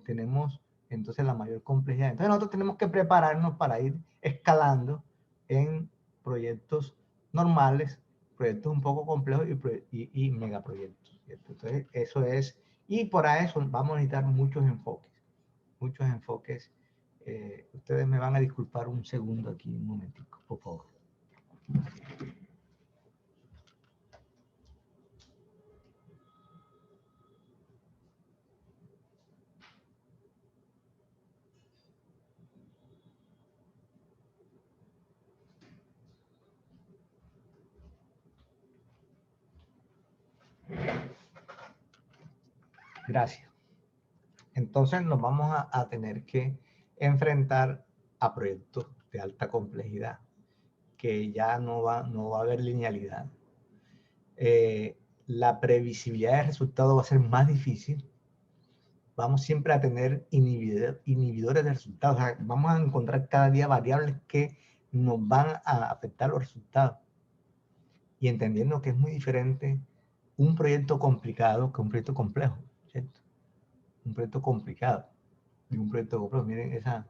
tenemos entonces la mayor complejidad. Entonces nosotros tenemos que prepararnos para ir escalando en proyectos normales, proyectos un poco complejos y megaproyectos, ¿cierto? Entonces eso es, y para eso vamos a necesitar muchos enfoques. Ustedes me van a disculpar un segundo aquí, un momentico, por favor. Gracias. Entonces nos vamos a tener que enfrentar a proyectos de alta complejidad, que ya no va a haber linealidad. La previsibilidad de resultados va a ser más difícil. Vamos siempre a tener inhibidores de resultados. O sea, vamos a encontrar cada día variables que nos van a afectar los resultados. Y entendiendo que es muy diferente un proyecto complicado que un proyecto complejo, ¿cierto? Un proyecto complicado y un proyecto complejo. Miren esa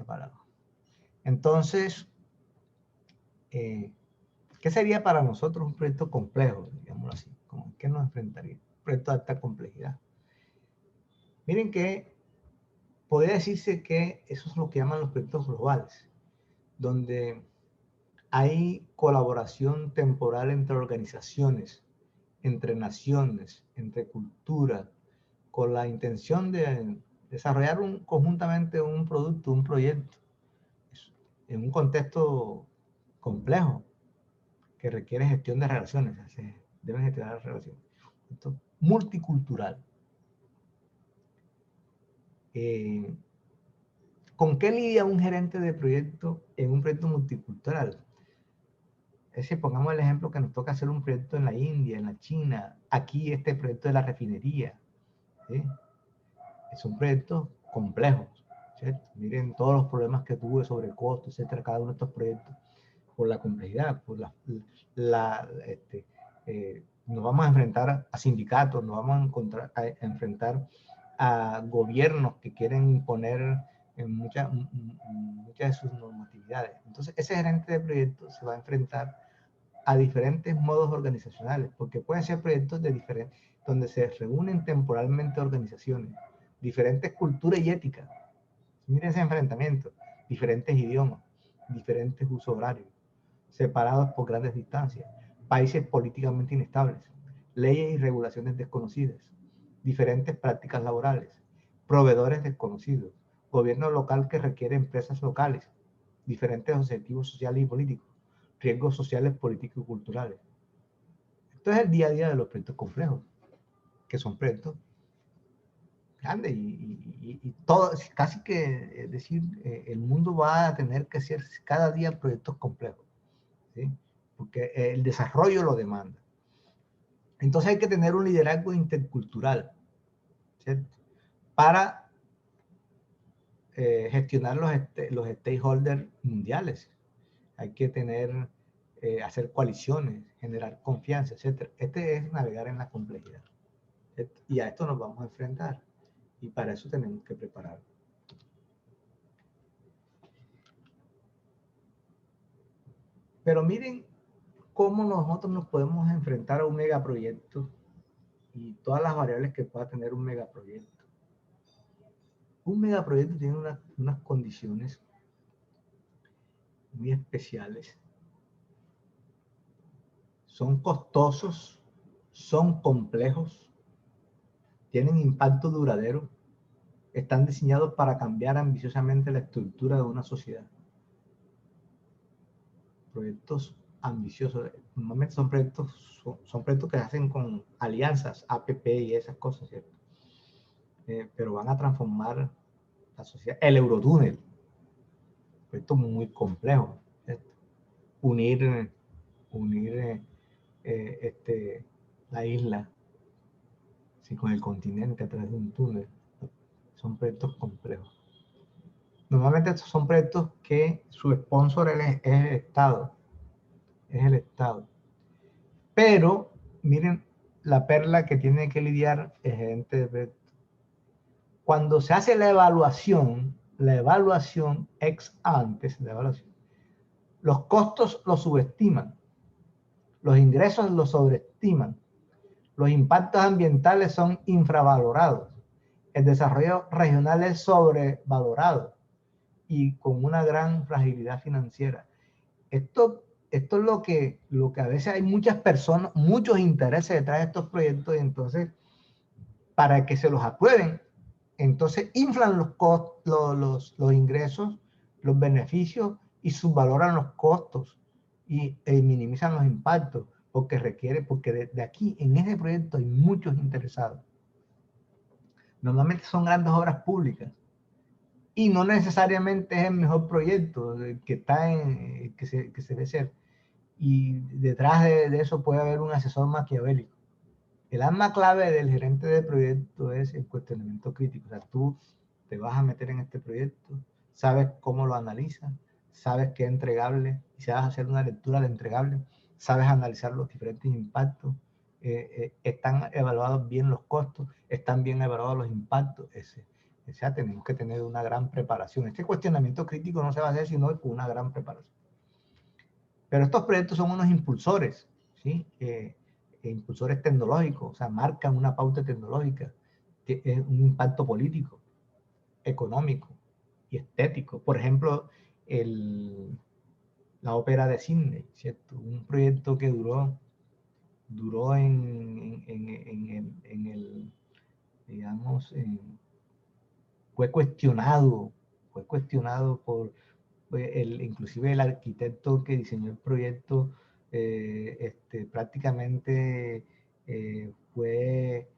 palabra. Entonces, ¿qué sería para nosotros un proyecto complejo? Digámoslo así. ¿Con qué nos enfrentaría? Un proyecto de alta complejidad. Miren que podría decirse que eso es lo que llaman los proyectos globales, donde hay colaboración temporal entre organizaciones, entre naciones, entre culturas, con la intención de desarrollar conjuntamente un producto, un proyecto, en un contexto complejo que requiere gestión de relaciones. Se deben gestionar relaciones. Esto, multicultural. ¿Con qué lidia un gerente de proyecto en un proyecto multicultural? Es decir, pongamos el ejemplo que nos toca hacer un proyecto en la India, en la China, aquí este proyecto de la refinería. ¿Sí? Son proyectos complejos, ¿cierto? Miren todos los problemas que tuve sobre el costo, etcétera, cada uno de estos proyectos, por la complejidad, por nos vamos a enfrentar a sindicatos, nos vamos a enfrentar a gobiernos que quieren imponer en muchas de sus normatividades. Entonces, ese gerente de proyectos se va a enfrentar a diferentes modos organizacionales, porque pueden ser proyectos donde se reúnen temporalmente organizaciones, diferentes culturas y éticas. Miren ese enfrentamiento, diferentes idiomas, diferentes usos horarios, separados por grandes distancias, países políticamente inestables, leyes y regulaciones desconocidas, diferentes prácticas laborales, proveedores desconocidos, gobierno local que requiere empresas locales, diferentes objetivos sociales y políticos, riesgos sociales, políticos y culturales. Esto es el día a día de los proyectos complejos, que son proyectos grandes y todo, casi que, es decir, el mundo va a tener que hacer cada día proyectos complejos, ¿sí? Porque el desarrollo lo demanda. Entonces hay que tener un liderazgo intercultural, ¿cierto? Para gestionar los stakeholders mundiales. Hay que tener, hacer coaliciones, generar confianza, etc. Este es navegar en la complejidad, ¿cierto? Y a esto nos vamos a enfrentar. Y para eso tenemos que prepararnos. Pero miren cómo nosotros nos podemos enfrentar a un megaproyecto y todas las variables que pueda tener un megaproyecto. Un megaproyecto tiene unas condiciones muy especiales. Son costosos, son complejos, tienen impacto duradero, están diseñados para cambiar ambiciosamente la estructura de una sociedad. Proyectos ambiciosos, normalmente son proyectos que se hacen con alianzas, APP y esas cosas, ¿cierto? Pero van a transformar la sociedad. El Eurotúnel, proyecto muy complejo, ¿cierto? Unir la isla, ¿sí? Con el continente a través de un túnel. Son proyectos complejos. Normalmente estos son proyectos que su sponsor es el Estado. Es el Estado. Pero, miren la perla que tiene que lidiar el gerente de proyecto. Cuando se hace la evaluación ex antes, los costos los subestiman, los ingresos los sobreestiman, los impactos ambientales son infravalorados, el desarrollo regional es sobrevalorado y con una gran fragilidad financiera. Esto es lo que a veces hay muchas personas, muchos intereses detrás de estos proyectos, y entonces, para que se los aprueben, entonces inflan los costos, los ingresos, los beneficios y subvaloran los costos y minimizan los impactos, porque de aquí, en ese proyecto, hay muchos interesados. Normalmente son grandes obras públicas y no necesariamente es el mejor proyecto que se debe ser. Y detrás de eso puede haber un asesor maquiavélico. El arma clave del gerente de proyecto es el cuestionamiento crítico. O sea, tú te vas a meter en este proyecto, sabes cómo lo analizas, sabes qué es entregable, y si vas a hacer una lectura de entregable, sabes analizar los diferentes impactos, están evaluados bien los costos, están bien evaluados los impactos. O sea, tenemos que tener una gran preparación. Este cuestionamiento crítico no se va a hacer sino con una gran preparación. Pero estos proyectos son unos impulsores, ¿sí? Impulsores tecnológicos, o sea, marcan una pauta tecnológica, que es un impacto político, económico y estético. Por ejemplo, la ópera de Sydney, ¿cierto? Un proyecto que duró digamos, fue cuestionado por inclusive el arquitecto que diseñó el proyecto, prácticamente se fue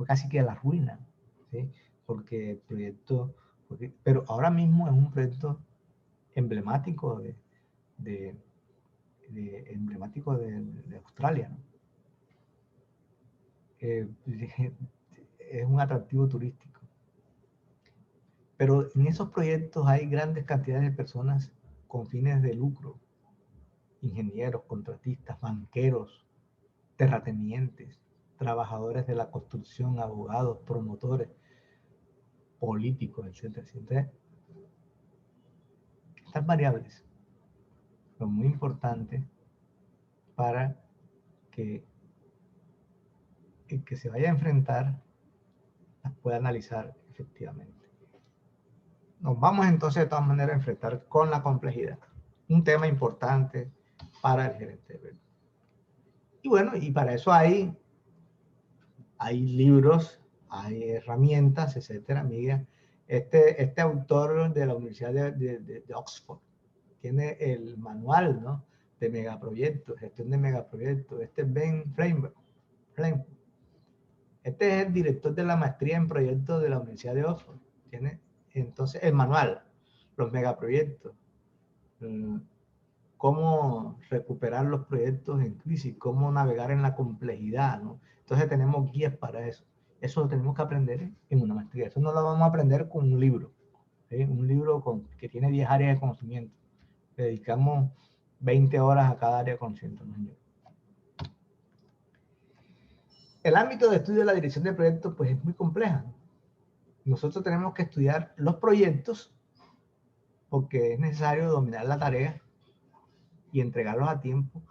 casi que a la ruina, ¿sí? Porque el proyecto, pero ahora mismo es un proyecto emblemático de Australia, ¿no? Es un atractivo turístico. Pero en esos proyectos hay grandes cantidades de personas con fines de lucro, ingenieros, contratistas, banqueros, terratenientes, trabajadores de la construcción, abogados, promotores, políticos, etcétera, etcétera. Estas variables son muy importantes para que el que se vaya a enfrentar las pueda analizar efectivamente. Nos vamos entonces de todas maneras a enfrentar con la complejidad. Un tema importante para el gerente de proyecto. Y bueno, y para eso hay libros, hay herramientas, etcétera. Miguel, este autor de la Universidad de Oxford tiene el manual, ¿no?, de megaproyectos, gestión de megaproyectos. Este es Ben Flamer. Este es el director de la maestría en proyectos de la Universidad de Oxford. Tiene entonces el manual, los megaproyectos, cómo recuperar los proyectos en crisis, cómo navegar en la complejidad, ¿no? Entonces tenemos guías para eso. Eso lo tenemos que aprender en una maestría. Eso no lo vamos a aprender con un libro, ¿sí? Un libro que tiene 10 áreas de conocimiento. Le dedicamos 20 horas a cada área de conocimiento. El ámbito de estudio de la dirección de proyectos pues es muy compleja. Nosotros tenemos que estudiar los proyectos porque es necesario dominar la tarea y entregarlos a tiempo,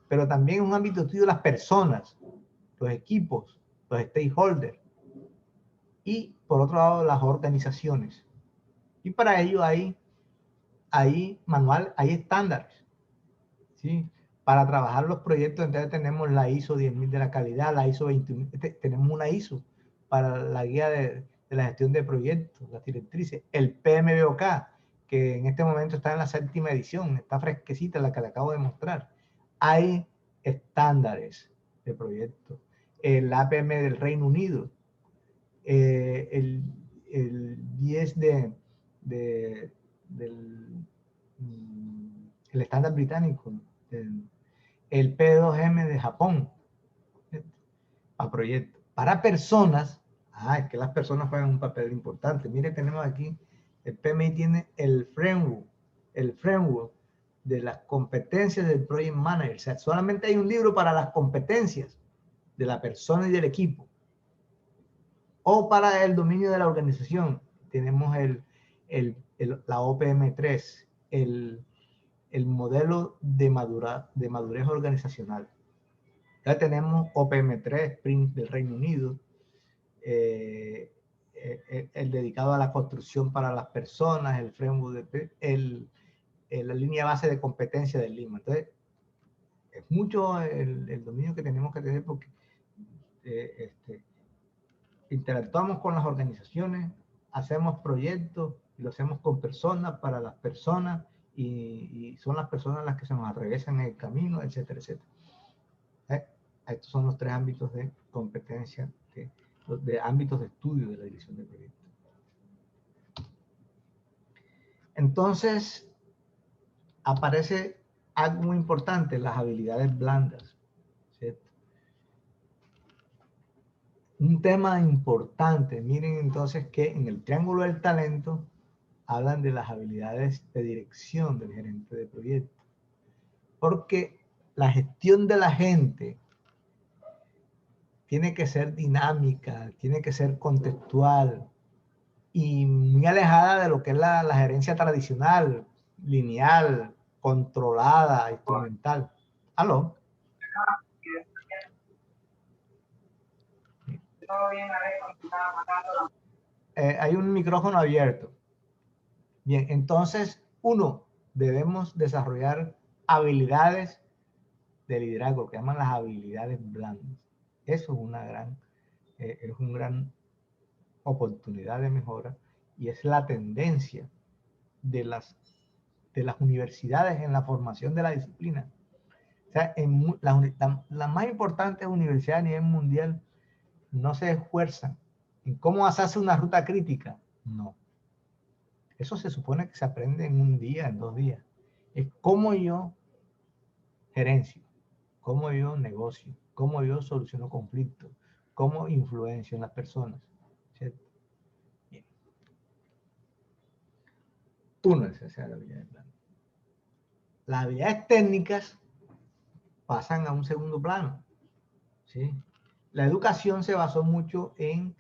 pero también es un ámbito de estudio de las personas, los equipos, los stakeholders y por otro lado las organizaciones. Y para ello hay manual, hay estándares, ¿sí? Para trabajar los proyectos, entonces tenemos la ISO 10.000 de la calidad, la ISO 21, tenemos una ISO para la guía de la gestión de proyectos, las directrices, el PMBOK, que en este momento está en la 7ª edición, está fresquecita la que le acabo de mostrar. Hay estándares de proyectos, el APM del Reino Unido, el 10 del el estándar británico, el P2M de Japón, a proyectos. Para personas, es que las personas juegan un papel importante. Mire, tenemos aquí, el PMI tiene el framework de las competencias del Project Manager. O sea, solamente hay un libro para las competencias de la persona y del equipo. O para el dominio de la organización, tenemos la OPM3, el modelo de madurez organizacional. Ya tenemos OPM3, Sprint del Reino Unido, el dedicado a la construcción para las personas, el framework, la línea base de competencia del Lima. Entonces, es mucho el dominio que tenemos que tener porque interactuamos con las organizaciones, hacemos proyectos y lo hacemos con personas, para las personas, y son las personas las que se nos atraviesan en el camino, etcétera, etcétera. Estos son los 3 ámbitos de competencia, de ámbitos de estudio de la dirección de proyectos. Entonces, aparece algo muy importante, las habilidades blandas, ¿cierto? Un tema importante, miren entonces que en el triángulo del talento hablan de las habilidades de dirección del gerente de proyecto, porque la gestión de la gente tiene que ser dinámica, tiene que ser contextual y muy alejada de lo que es la gerencia tradicional, lineal, controlada, instrumental. ¿Aló? Hay un micrófono abierto. Bien, entonces, debemos desarrollar habilidades de liderazgo, que llaman las habilidades blandas. Eso es una gran oportunidad de mejora y es la tendencia de las universidades en la formación de la disciplina. O sea, las más importantes universidades a nivel mundial no se esfuerzan en cómo hacerse una ruta crítica. No. Eso se supone que se aprende en un día, en 2 días. Es cómo yo gerencio, cómo yo negocio, cómo yo soluciono conflictos, cómo influencio en las personas, ¿cierto? Bien. Es la habilidad blandas. Las habilidades técnicas pasan a un segundo plano, ¿sí? La educación se basó mucho en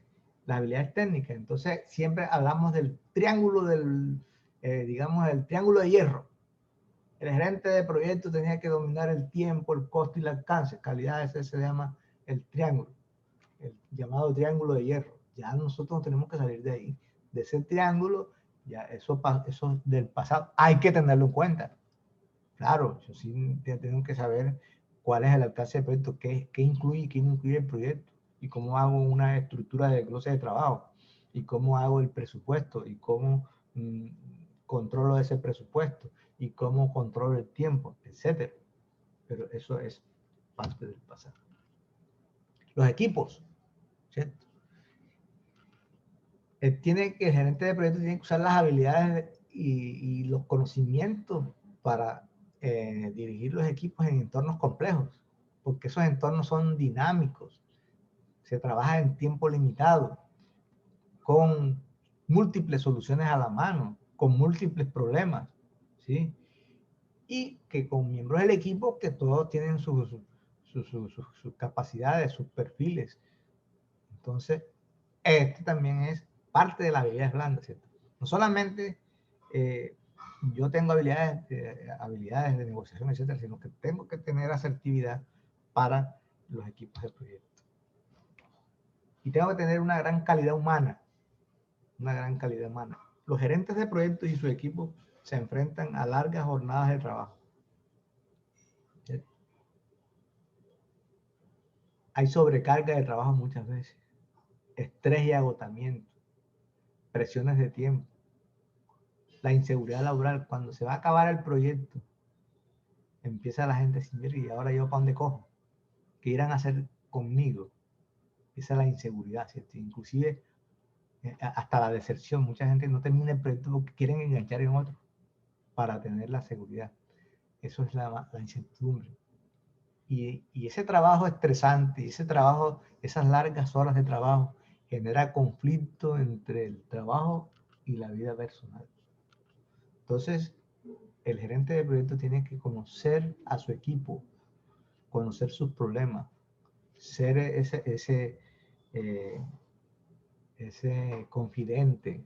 las habilidades técnicas. Entonces, siempre hablamos del triángulo digamos, el triángulo de hierro. El gerente de proyecto tenía que dominar el tiempo, el costo y el alcance. Calidad, ese se llama el triángulo, el llamado triángulo de hierro. Ya nosotros tenemos que salir de ahí, de ese triángulo. Ya eso del pasado hay que tenerlo en cuenta. Claro, yo sí tengo que saber cuál es el alcance del proyecto, qué incluye y qué no incluye el proyecto, y cómo hago una estructura de desglose de trabajo, y cómo hago el presupuesto, y cómo controlo ese presupuesto, y cómo controlo el tiempo, etc. Pero eso es parte del pasado. Los equipos, ¿cierto? El gerente de proyecto tiene que usar las habilidades y los conocimientos para dirigir los equipos en entornos complejos, porque esos entornos son dinámicos, se trabaja en tiempo limitado, con múltiples soluciones a la mano, con múltiples problemas, ¿sí? Y que con miembros del equipo que todos tienen sus capacidades, sus perfiles. Entonces, este también es parte de las habilidades blandas, ¿cierto? No solamente yo tengo habilidades de negociación, etcétera, sino que tengo que tener asertividad para los equipos de proyecto. Y tengo que tener una gran calidad humana, Los gerentes de proyectos y su equipo se enfrentan a largas jornadas de trabajo, ¿cierto? Hay sobrecarga de trabajo muchas veces, estrés y agotamiento, presiones de tiempo, la inseguridad laboral. Cuando se va a acabar el proyecto, empieza la gente a decir, ¿y ahora yo para dónde cojo? ¿Qué irán a hacer conmigo? Esa es la inseguridad, ¿cierto? Inclusive hasta la deserción. Mucha gente no termina el proyecto porque quieren enganchar en otro para tener la seguridad. Eso es la incertidumbre. Y ese trabajo estresante, esas largas horas de trabajo, genera conflicto entre el trabajo y la vida personal. Entonces, el gerente de proyecto tiene que conocer a su equipo, conocer sus problemas, ser ese confidente,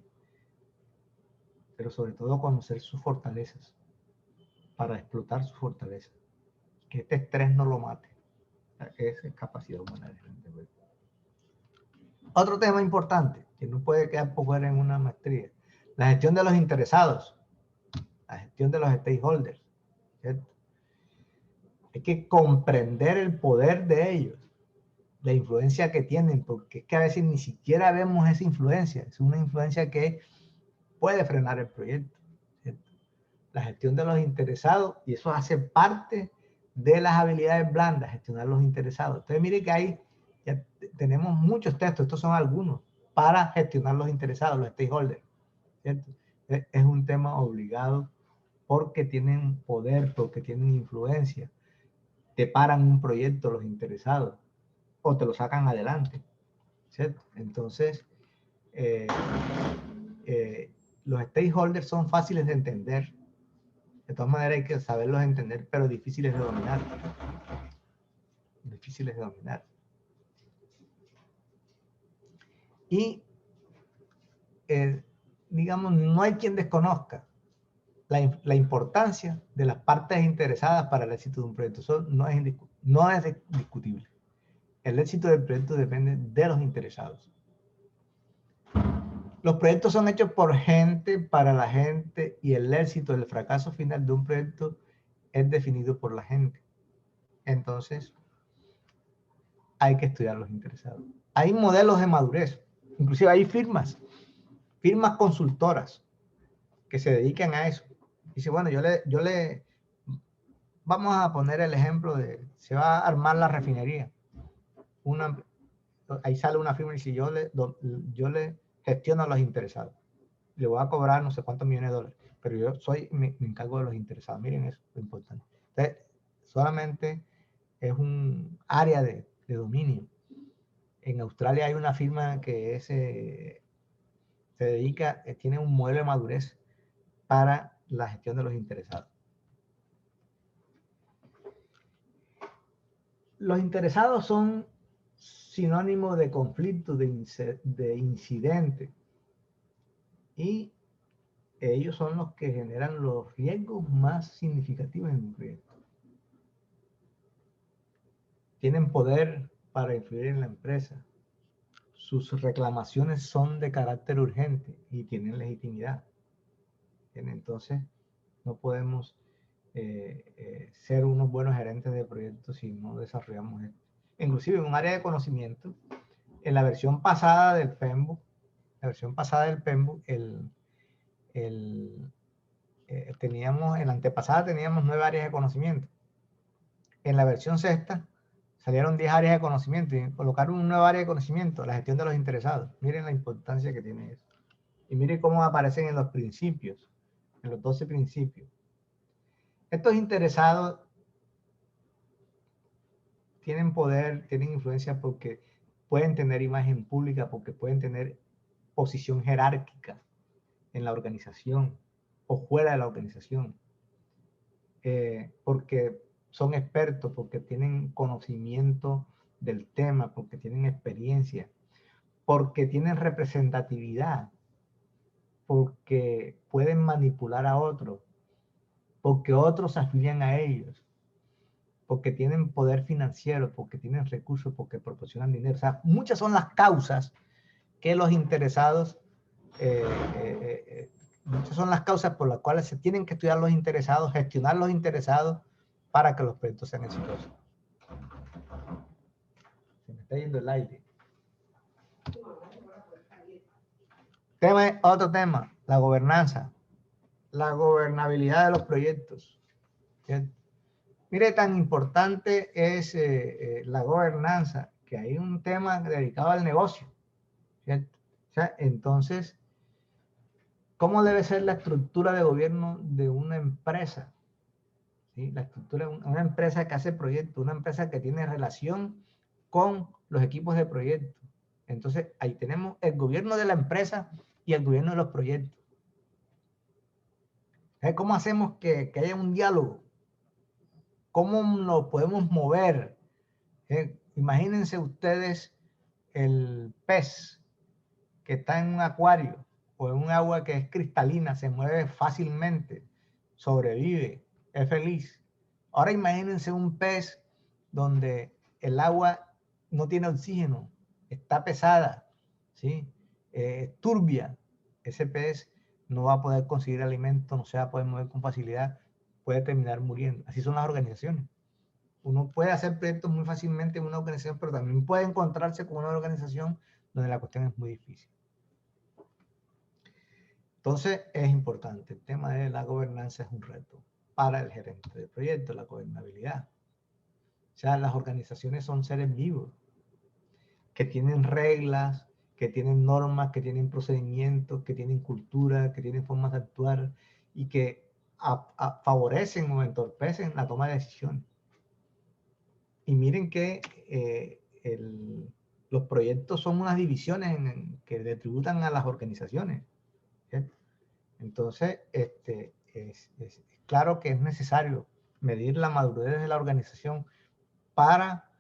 pero sobre todo conocer sus fortalezas para explotar sus fortalezas. Que este estrés no lo mate. Esa es capacidad humana del gerente de proyecto. Otro tema importante que no puede quedar por fuera en una maestría: la gestión de los interesados, la gestión de los stakeholders, ¿cierto? Hay que comprender el poder de ellos, la influencia que tienen, porque es que a veces ni siquiera vemos esa influencia. Es una influencia que puede frenar el proyecto, ¿cierto? La gestión de los interesados, y eso hace parte de las habilidades blandas, gestionar los interesados. Entonces mire que ya tenemos muchos textos, estos son algunos, para gestionar los interesados, los stakeholders, ¿cierto? Es un tema obligado porque tienen poder, porque tienen influencia. Te paran un proyecto los interesados o te lo sacan adelante, ¿cierto? Entonces, los stakeholders son fáciles de entender. De todas maneras hay que saberlos entender, pero difíciles de dominar. Difíciles de dominar. Y, digamos, no hay quien desconozca la importancia de las partes interesadas para el éxito de un proyecto. Eso no es discutible. El éxito del proyecto depende de los interesados. Los proyectos son hechos por gente, para la gente, y el éxito, el fracaso final de un proyecto es definido por la gente. Entonces, hay que estudiar los interesados. Hay modelos de madurez, inclusive hay firmas consultoras que se dedican a eso. Dice, bueno, vamos a poner el ejemplo se va a armar la refinería. Ahí sale una firma y dice, yo le gestiono a los interesados. Le voy a cobrar no sé cuántos millones de dólares, pero yo me encargo de los interesados. Miren eso, lo importante. Entonces, solamente es un área de dominio. En Australia hay una firma que se dedica, tiene un modelo de madurez para la gestión de los interesados. Los interesados son sinónimo de conflicto, de incidente. Y ellos son los que generan los riesgos más significativos en un proyecto. Tienen poder para influir en la empresa. Sus reclamaciones son de carácter urgente y tienen legitimidad. Entonces, no podemos ser unos buenos gerentes de proyectos si no desarrollamos esto. Inclusive en un área de conocimiento, en la versión pasada del PMBOK, teníamos, en la antepasada teníamos 9 áreas de conocimiento. En la versión sexta salieron 10 áreas de conocimiento y colocaron una nueva área de conocimiento, la gestión de los interesados. Miren la importancia que tiene eso. Y miren cómo aparecen en los principios, en los 12 principios. Estos interesados tienen poder, tienen influencia porque pueden tener imagen pública, porque pueden tener posición jerárquica en la organización o fuera de la organización, porque son expertos, porque tienen conocimiento del tema, porque tienen experiencia, porque tienen representatividad, porque pueden manipular a otros, porque otros se afilian a ellos, porque tienen poder financiero, porque tienen recursos, porque proporcionan dinero. O sea, muchas son las causas que los interesados, muchas son las causas por las cuales se tienen que estudiar los interesados, gestionar los interesados para que los proyectos sean exitosos. Se me está yendo el aire. Otro tema, la gobernanza, la gobernabilidad de los proyectos. ¿Cierto? Mire, tan importante es la gobernanza, que hay un tema dedicado al negocio, ¿cierto? O sea, entonces, ¿cómo debe ser la estructura de gobierno de una empresa? ¿Sí? La estructura de una empresa que hace proyectos, una empresa que tiene relación con los equipos de proyectos. Entonces, ahí tenemos el gobierno de la empresa y el gobierno de los proyectos. ¿Cómo hacemos que haya un diálogo? ¿Cómo nos podemos mover? Imagínense ustedes el pez que está en un acuario o en un agua que es cristalina, se mueve fácilmente, sobrevive, es feliz. Ahora imagínense un pez donde el agua no tiene oxígeno, está pesada, ¿sí? Turbia. Ese pez no va a poder conseguir alimento, no se va a poder mover con facilidad, puede terminar muriendo. Así son las organizaciones. Uno puede hacer proyectos muy fácilmente en una organización, pero también puede encontrarse con una organización donde la cuestión es muy difícil. Entonces, es importante. El tema de la gobernanza es un reto para el gerente de proyecto, la gobernabilidad. O sea, las organizaciones son seres vivos que tienen reglas, que tienen normas, que tienen procedimientos, que tienen cultura, que tienen formas de actuar y que favorecen o entorpecen la toma de decisiones. Y miren que los proyectos son unas divisiones que tributan a las organizaciones, ¿cierto? Entonces, es claro que es necesario medir la madurez de la organización para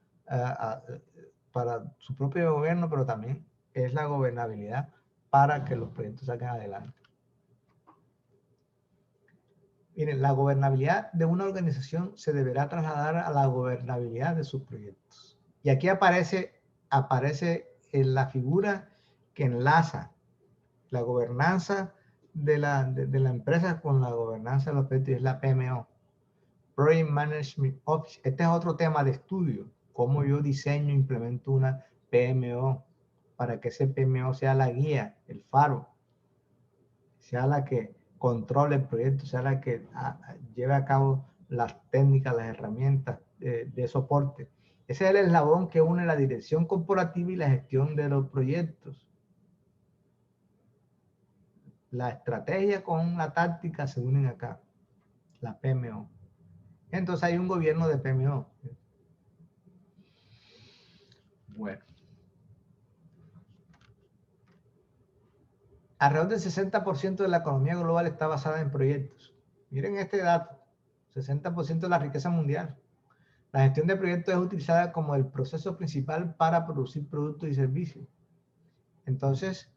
su propio gobierno, pero también es la gobernabilidad para que los proyectos salgan adelante. Miren, la gobernabilidad de una organización se deberá trasladar a la gobernabilidad de sus proyectos. Y aquí aparece la figura que enlaza la gobernanza de la empresa con la gobernanza de los proyectos, es la PMO, Project Management Office. Este es otro tema de estudio, cómo yo diseño e implemento una PMO para que ese PMO sea la guía, el faro, sea la que controle el proyecto, sea la que lleve a cabo las técnicas, las herramientas de soporte. Ese es el eslabón que une la dirección corporativa y la gestión de los proyectos. La estrategia con la táctica se unen acá, la PMO. Entonces hay un gobierno de PMO. Bueno. Alrededor del 60% de la economía global está basada en proyectos. Miren este dato, 60% de la riqueza mundial. La gestión de proyectos es utilizada como el proceso principal para producir productos y servicios. Entonces,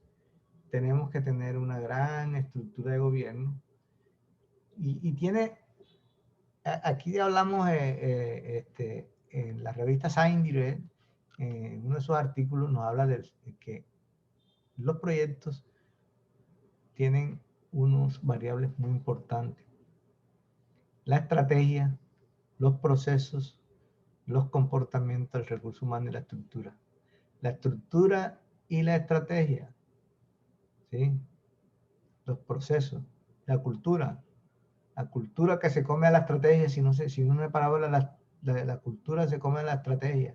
tenemos que tener una gran estructura de gobierno y tiene, aquí hablamos en la revista Science Direct, en uno de sus artículos nos habla de que los proyectos tienen unos variables muy importantes. La estrategia, los procesos, los comportamientos, el recurso humano y la estructura. La estructura y la estrategia, ¿sí? Los procesos, la cultura que se come a la estrategia, si uno no parábola, la cultura se come a la estrategia.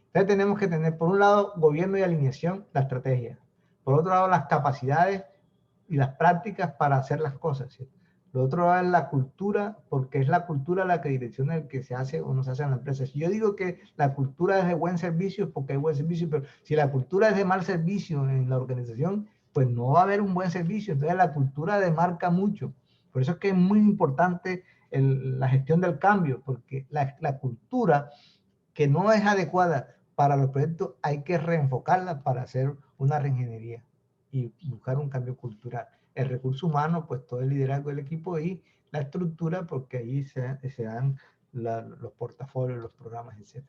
Entonces tenemos que tener, por un lado, gobierno y alineación, la estrategia. Por otro lado, las capacidades y las prácticas para hacer las cosas, ¿sí? Lo otro lado es la cultura, porque es la cultura la que direcciona el que se hace o no se hace en la empresa. Si yo digo que la cultura es de buen servicio, es porque hay buen servicio, pero si la cultura es de mal servicio en la organización, pues no va a haber un buen servicio. Entonces la cultura demarca mucho. Por eso es que es muy importante la gestión del cambio, porque la cultura que no es adecuada para los proyectos hay que reenfocarla para hacer una reingeniería y buscar un cambio cultural. El recurso humano, pues todo el liderazgo del equipo y la estructura, porque ahí se dan los portafolios, los programas, etc.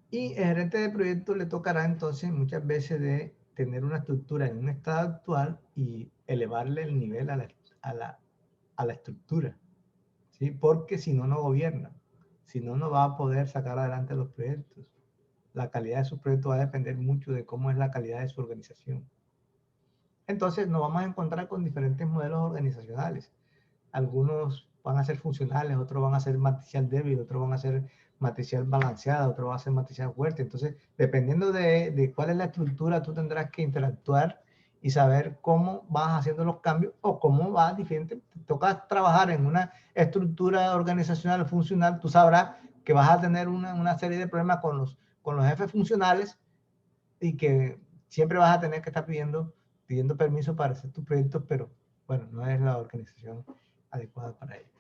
Y el gerente de proyecto le tocará entonces muchas veces de tener una estructura en un estado actual y elevarle el nivel a la estructura, ¿sí? Porque si no, no gobierna. Si no, no va a poder sacar adelante los proyectos. La calidad de sus proyectos va a depender mucho de cómo es la calidad de su organización. Entonces nos vamos a encontrar con diferentes modelos organizacionales. Algunos van a ser funcionales, otros van a ser matricial débil, otros van a ser matricial balanceada, otros van a ser matricial fuerte. Entonces, dependiendo de cuál es la estructura, tú tendrás que interactuar y saber cómo vas haciendo los cambios o cómo va diferente. Te toca trabajar en una estructura organizacional funcional, tú sabrás que vas a tener una serie de problemas con los jefes funcionales y que siempre vas a tener que estar pidiendo permiso para hacer tus proyectos, pero bueno, no es la organización adecuada para ello.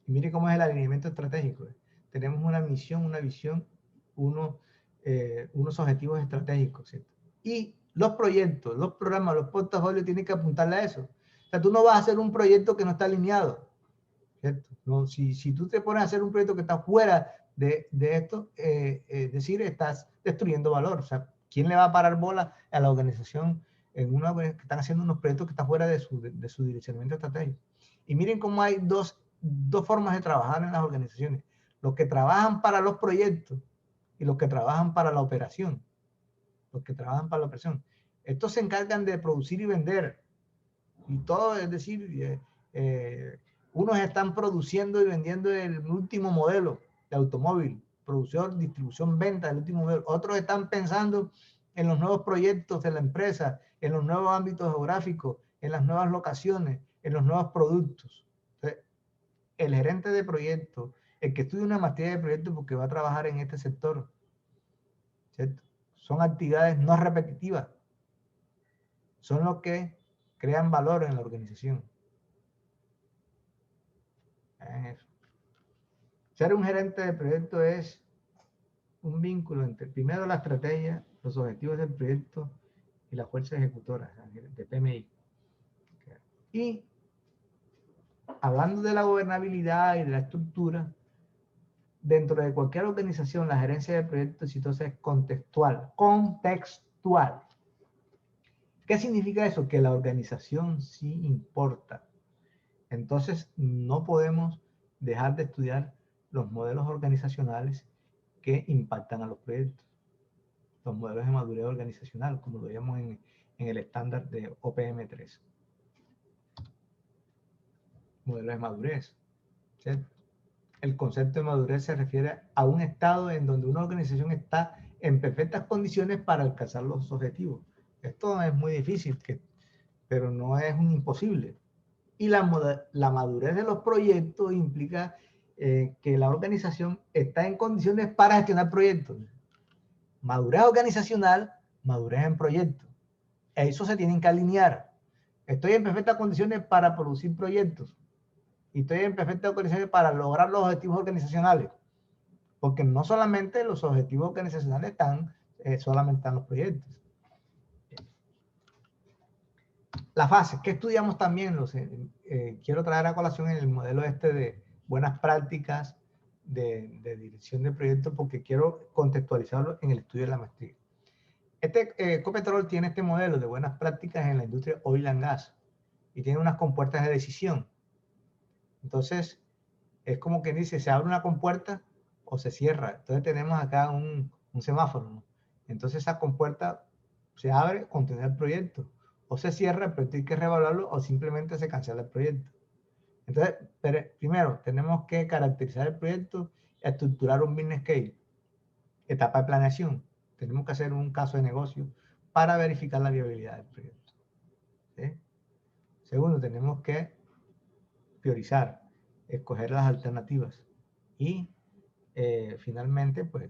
Y mire cómo es el alineamiento estratégico. Tenemos una misión, una visión, unos objetivos estratégicos, ¿cierto? Y los proyectos, los programas, los portafolios tienen que apuntarle a eso. O sea, tú no vas a hacer un proyecto que no está alineado, ¿cierto? No, si tú te pones a hacer un proyecto que está fuera de esto, es decir, estás destruyendo valor. O sea, ¿quién le va a parar bola a la organización que están haciendo unos proyectos que están fuera de su direccionamiento estratégico? Y miren cómo hay dos formas de trabajar en las organizaciones. Los que trabajan para los proyectos y los que trabajan para la operación. Los que trabajan para la operación. Estos se encargan de producir y vender. Y todo, es decir, unos están produciendo y vendiendo el último modelo de automóvil, producción, distribución, venta del último modelo. Otros están pensando en los nuevos proyectos de la empresa, en los nuevos ámbitos geográficos, en las nuevas locaciones, en los nuevos productos. Entonces, el gerente de proyecto, el que estudia una materia de proyecto porque va a trabajar en este sector, ¿cierto? Son actividades no repetitivas. Son los que crean valor en la organización. Eso. Ser un gerente de proyecto es un vínculo entre primero la estrategia, los objetivos del proyecto y la fuerza ejecutora de PMI. Y hablando de la gobernabilidad y de la estructura, dentro de cualquier organización la gerencia de proyectos exitosa es contextual. ¿Qué significa eso? Que la organización sí importa. Entonces no podemos dejar de estudiar los modelos organizacionales que impactan a los proyectos. Los modelos de madurez organizacional, como lo veíamos en el estándar de OPM3. Modelos de madurez, ¿cierto? El concepto de madurez se refiere a un estado en donde una organización está en perfectas condiciones para alcanzar los objetivos. Esto es muy difícil, pero no es un imposible. Y la madurez de los proyectos implica que la organización está en condiciones para gestionar proyectos. Madurez organizacional, madurez en proyectos. Eso se tienen que alinear. Estoy en perfectas condiciones para producir proyectos. y estoy en perfecta coordinación para lograr los objetivos organizacionales. Porque no solamente los objetivos organizacionales están, solamente en los proyectos. La fase, ¿qué estudiamos también? Quiero traer a colación en el modelo este de buenas prácticas de dirección de proyectos, porque quiero contextualizarlo en el estudio de la maestría. Ecopetrol tiene este modelo de buenas prácticas en la industria oil and gas y tiene unas compuertas de decisión. Entonces, es como que dice, se abre una compuerta o se cierra. Entonces tenemos acá un semáforo, ¿no? Entonces esa compuerta se abre, continúa el proyecto. O se cierra, el proyecto hay que reevaluarlo, o simplemente se cancela el proyecto. Entonces, primero, tenemos que caracterizar el proyecto y estructurar un business case. Etapa de planeación. Tenemos que hacer un caso de negocio para verificar la viabilidad del proyecto. ¿Sí? Segundo, tenemos que priorizar, escoger las alternativas. Y finalmente, pues,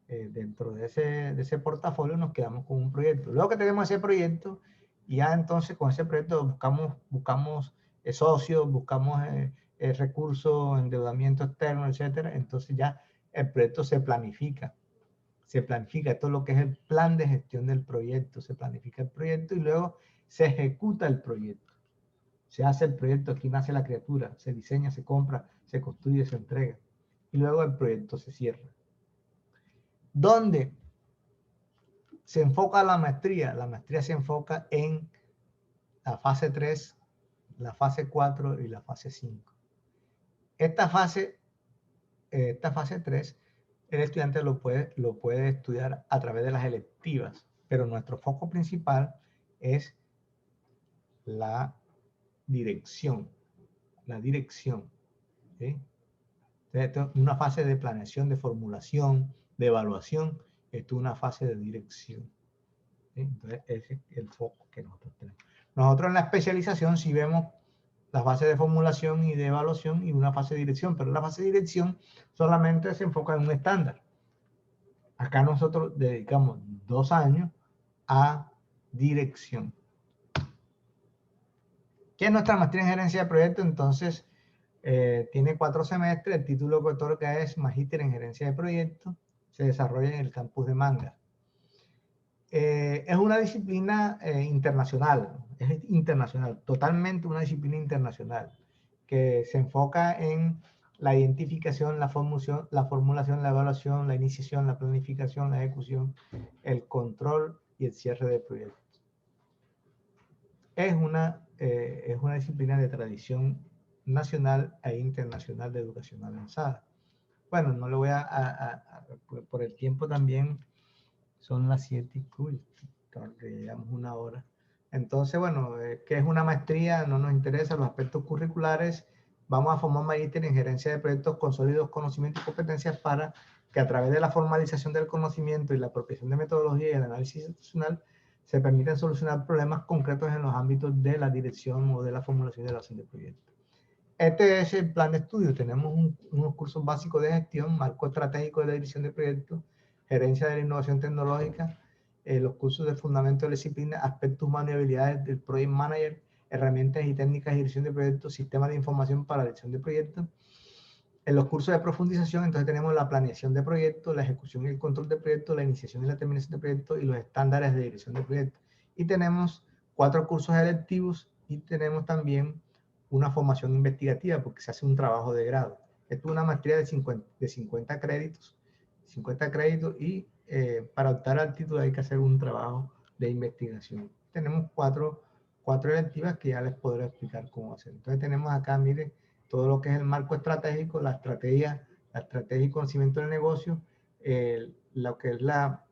dentro de ese portafolio nos quedamos con un proyecto. Luego que tenemos ese proyecto, ya entonces con ese proyecto buscamos socios, buscamos recursos, endeudamiento externo, etcétera. Entonces ya el proyecto se planifica. Esto es lo que es el plan de gestión del proyecto. Se planifica el proyecto y luego se ejecuta el proyecto. Se hace el proyecto, aquí nace la criatura, se diseña, se compra, se construye, se entrega. Y luego el proyecto se cierra. ¿Dónde se enfoca la maestría? La maestría se enfoca en la fase 3, la fase 4 y la fase 5. Esta fase 3, el estudiante lo puede estudiar a través de las electivas, pero nuestro foco principal es la dirección. ¿Sí? Entonces, una fase de planeación, de formulación, de evaluación, esto es una fase de dirección. ¿Sí? Entonces, ese es el foco que nosotros tenemos. Nosotros en la especialización sí vemos la fase de formulación y de evaluación y una fase de dirección, pero la fase de dirección solamente se enfoca en un estándar. Acá nosotros dedicamos 2 años a dirección. ¿Qué es nuestra maestría en gerencia de proyectos? Entonces, tiene 4 semestres, el título que otorga es Magíster en Gerencia de Proyectos, se desarrolla en el campus de Manga. Es una disciplina internacional, totalmente una disciplina internacional, que se enfoca en la identificación, la formulación, la evaluación, la iniciación, la planificación, la ejecución, el control y el cierre de proyectos. Es una disciplina de tradición nacional e internacional de educación avanzada. Bueno, no le voy por el tiempo también, son las 7:00, que llevamos 1 hora. Entonces, bueno, ¿qué es una maestría? No nos interesa los aspectos curriculares. Vamos a formar magíster en gerencia de proyectos con sólidos conocimientos y competencias para que a través de la formalización del conocimiento y la apropiación de metodología y el análisis institucional se permiten solucionar problemas concretos en los ámbitos de la dirección o de la formulación y de la acción de proyectos. Este es el plan de estudio. Tenemos unos cursos básicos de gestión, marco estratégico de la dirección de proyectos, gerencia de la innovación tecnológica, los cursos de fundamento de la disciplina, aspectos humanos y habilidades del Project Manager, herramientas y técnicas de dirección de proyectos, sistemas de información para la dirección de proyectos. En los cursos de profundización, entonces tenemos la planeación de proyectos, la ejecución y el control de proyectos, la iniciación y la terminación de proyectos y los estándares de dirección de proyectos. Y tenemos 4 cursos electivos y tenemos también una formación investigativa porque se hace un trabajo de grado. Esto es una maestría de 50 créditos. 50 créditos y para optar al título hay que hacer un trabajo de investigación. Tenemos 4 electivas que ya les podré explicar cómo hacer. Entonces tenemos acá, miren, todo lo que es el marco estratégico, la estrategia y conocimiento del negocio, lo que es la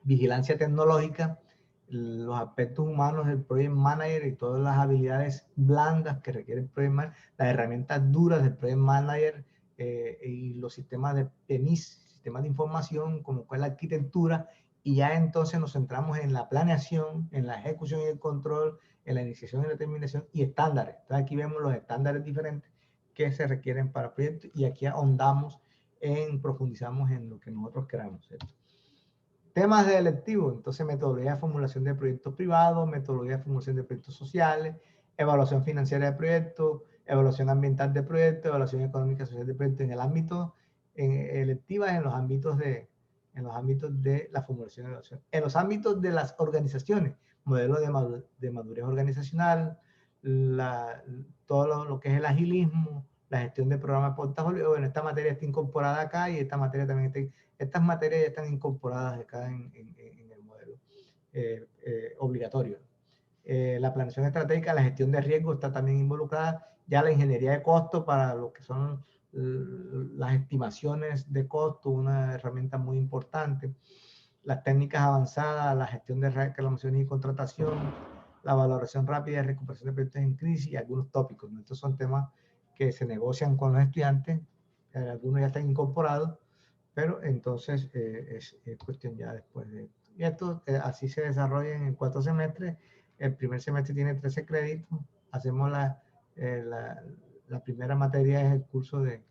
vigilancia tecnológica, los aspectos humanos del Project Manager y todas las habilidades blandas que requiere el Project Manager, las herramientas duras del Project Manager y los sistemas de PEMIS, sistemas de información, como cuál es la arquitectura, y ya entonces nos centramos en la planeación, en la ejecución y el control, en la iniciación y la terminación y estándares. Entonces aquí vemos los estándares diferentes que se requieren para proyectos y aquí ahondamos profundizamos en lo que nosotros queramos, ¿cierto? Temas de electivo, entonces metodología de formulación de proyectos privados, metodología de formulación de proyectos sociales, evaluación financiera de proyectos, evaluación ambiental de proyectos, evaluación económica y social de proyectos en el ámbito, electivas en los ámbitos de la formulación de evaluación. En los ámbitos de las organizaciones, modelo de madurez organizacional, todo lo que es el agilismo, la gestión de programas de portafolio. Bueno, esta materia está incorporada acá y esta materia también está, estas materias ya están incorporadas acá en el modelo obligatorio. La planeación estratégica, la gestión de riesgo está también involucrada, ya la ingeniería de costo para lo que son las estimaciones de costo, una herramienta muy importante, las técnicas avanzadas, la gestión de reclamaciones y contratación, la valoración rápida y recuperación de proyectos en crisis y algunos tópicos, ¿no? Estos son temas que se negocian con los estudiantes, algunos ya están incorporados, pero entonces es cuestión ya después de esto. Y esto así se desarrolla en 4 semestres. El primer semestre tiene 13 créditos. Hacemos la primera materia es el curso de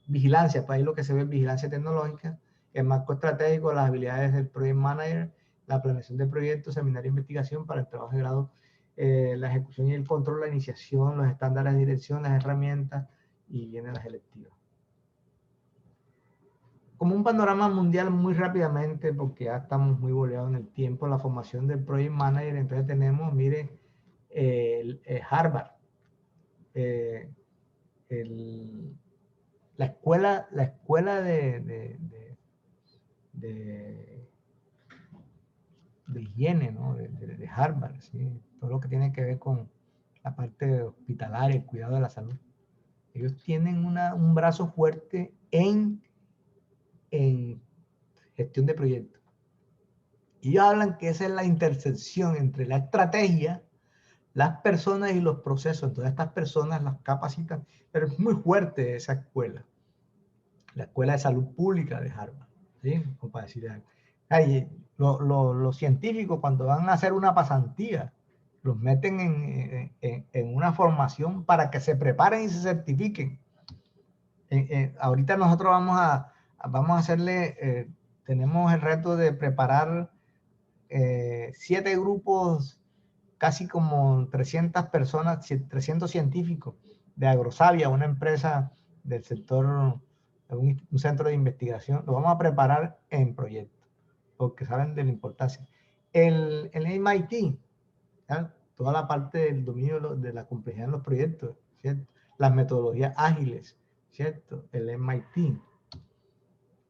vigilancia, para ahí lo que se ve es vigilancia tecnológica, el marco estratégico, las habilidades del project manager, la planeación de proyectos, seminario de investigación para el trabajo de grado, la ejecución y el control, la iniciación, los estándares de dirección, las herramientas y vienen las electivas. Como un panorama mundial muy rápidamente, porque ya estamos muy boleados en el tiempo, la formación del project manager, entonces tenemos, mire, Harvard, la escuela de higiene, ¿no? de Harvard, ¿sí? Todo lo que tiene que ver con la parte hospitalaria, el cuidado de la salud. Ellos tienen un brazo fuerte en gestión de proyectos. Y ellos hablan que esa es la intersección entre la estrategia, las personas y los procesos. Entonces estas personas las capacitan, pero es muy fuerte esa escuela. La Escuela de Salud Pública de Harvard, ¿sí? Como para decir algo. Los científicos cuando van a hacer una pasantía, los meten en una formación para que se preparen y se certifiquen. Ahorita nosotros vamos a hacerle, tenemos el reto de preparar 7 grupos, casi como 300 personas, 300 científicos de Agrosavia, una empresa del sector, un centro de investigación. Lo vamos a preparar en proyectos, porque saben de la importancia. El MIT, ¿sí? Toda la parte del dominio de la complejidad en los proyectos, ¿cierto? Las metodologías ágiles, ¿cierto? El MIT,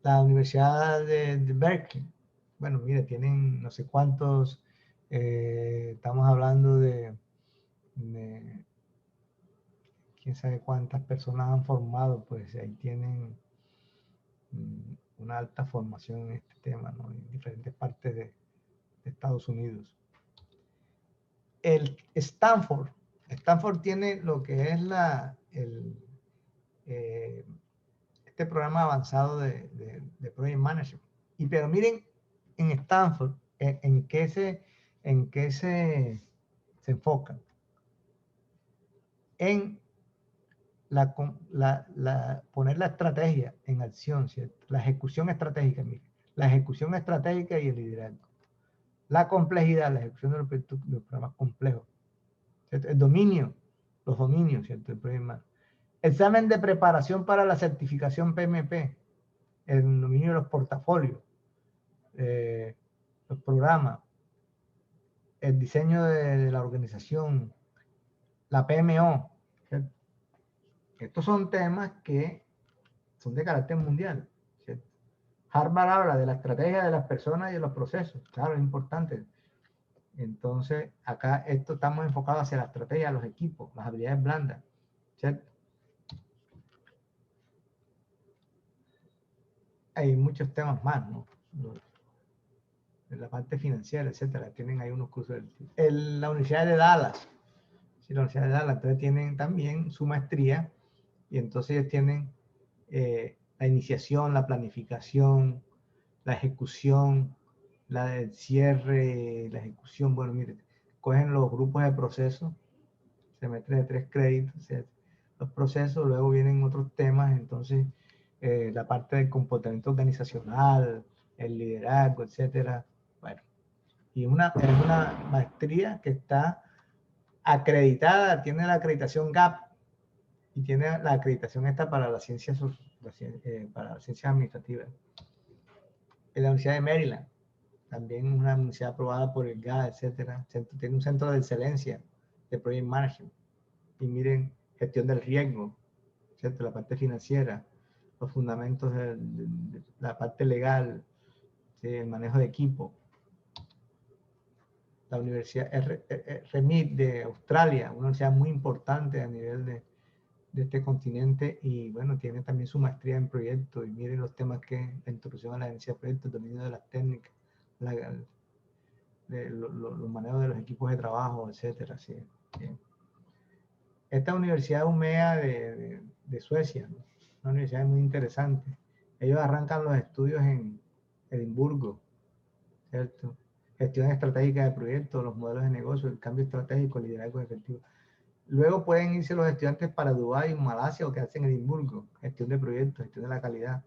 la Universidad de Berkeley. Bueno, mire, tienen no sé cuántos, estamos hablando de quién sabe cuántas personas han formado, pues ahí tienen una alta formación en este tema, ¿no? En diferentes partes de Estados Unidos. El Stanford tiene lo que es este programa avanzado de Project Management. Pero miren, en Stanford, ¿en qué se enfocan? En poner la estrategia en acción, ¿cierto? La ejecución estratégica, miren, la ejecución estratégica y el liderazgo. La complejidad, la ejecución de los programas complejos, ¿cierto? El dominio, los dominios, ¿cierto? El problema. Examen de preparación para la certificación PMP, el dominio de los portafolios, los programas, el diseño de la organización, la PMO, ¿cierto? Estos son temas que son de carácter mundial, ¿cierto? Harvard habla de la estrategia de las personas y de los procesos, claro, es importante. Entonces, acá estamos enfocados hacia la estrategia, los equipos, las habilidades blandas, ¿cierto? Hay muchos temas más, ¿no? En la parte financiera, etcétera, tienen ahí unos cursos. La Universidad de Dallas, sí, la Universidad de Dallas, entonces tienen también su maestría, y entonces ellos tienen la iniciación, la planificación, la ejecución, el cierre, la ejecución. Bueno, miren, cogen los grupos de proceso, semestre de 3 créditos, ¿cierto? Los procesos, luego vienen otros temas, entonces la parte del comportamiento organizacional, el liderazgo, etcétera. Bueno, y es una maestría que está acreditada, tiene la acreditación GAP y tiene la acreditación esta para las ciencias, para las ciencias administrativas. En la Universidad de Maryland, también una universidad aprobada por el GAD, etcétera. Tiene un centro de excelencia de Project Management. Y miren, gestión del riesgo, ¿cierto? La parte financiera, los fundamentos de la parte legal, ¿sí? El manejo de equipo. La Universidad RMIT de Australia, una universidad muy importante a nivel de este continente, y bueno, tiene también su maestría en proyectos, y miren los temas que la introducción a la gerencia de proyectos, el dominio de las técnicas, los manejos de los equipos de trabajo, etcétera. ¿Sí? Bien. Esta universidad es UMEA de Suecia, ¿no? Una universidad muy interesante. Ellos arrancan los estudios en Edimburgo, ¿cierto? Gestión estratégica de proyectos, los modelos de negocio, el cambio estratégico, el liderazgo efectivo. Luego pueden irse los estudiantes para Dubái, Malasia, o quedarse en Edimburgo, gestión de proyectos, gestión de la calidad,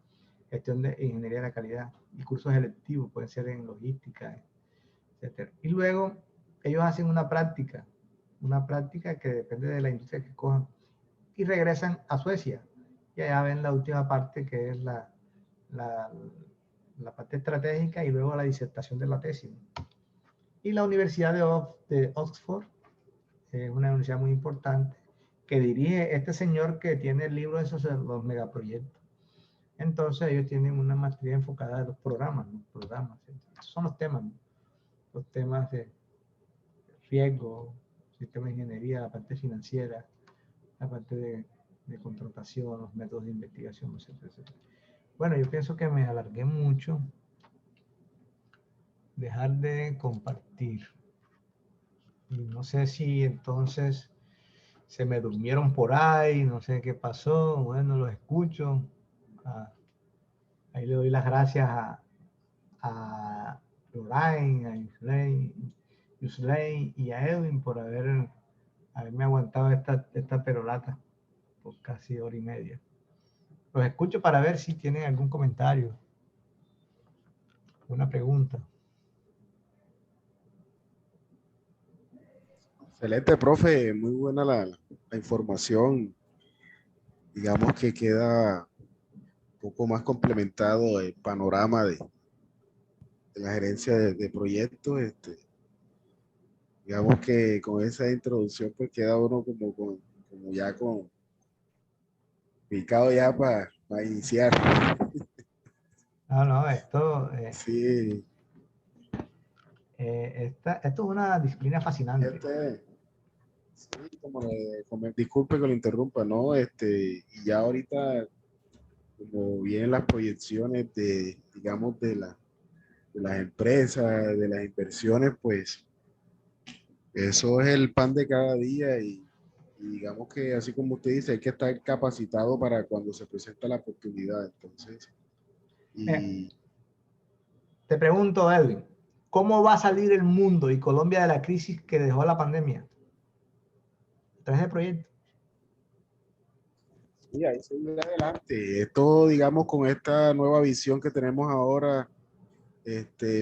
gestión de ingeniería de la calidad, y cursos electivos, pueden ser en logística, etc. Y luego ellos hacen una práctica que depende de la industria que cojan, y regresan a Suecia, y allá ven la última parte, que es la parte estratégica, y luego la disertación de la tesis. Y la Universidad de Oxford es una universidad muy importante, que dirige este señor que tiene el libro de los megaproyectos. Entonces ellos tienen una maestría enfocada en los programas, ¿no? Esos son los temas, ¿no? Los temas de riesgo, sistema de ingeniería, la parte financiera, la parte de contratación, los métodos de investigación, etcétera, etcétera. Bueno, yo pienso que me alargué mucho. Dejar de compartir. Y no sé si entonces se me durmieron por ahí, no sé qué pasó. Bueno, los escucho. Ahí le doy las gracias a Lorraine, a Yusley y a Edwin por haberme aguantado esta perolata por casi hora y media. Los escucho para ver si tienen algún comentario, una pregunta. Excelente, profe, muy buena la información. Digamos que queda un poco más complementado el panorama de la gerencia de proyectos. Digamos que con esa introducción pues queda uno como ya con picado ya para iniciar. No, esto, Sí. esto es una disciplina fascinante. Sí, disculpe que lo interrumpa, ¿no? Y ya ahorita, como vienen las proyecciones digamos, de las empresas, de las inversiones, pues eso es el pan de cada día, y digamos que así como usted dice, hay que estar capacitado para cuando se presenta la oportunidad. Entonces, te pregunto, Edwin, ¿cómo va a salir el mundo y Colombia de la crisis que dejó la pandemia? A través de proyectos. Sí, ahí seguir adelante. Esto, digamos, con esta nueva visión que tenemos ahora,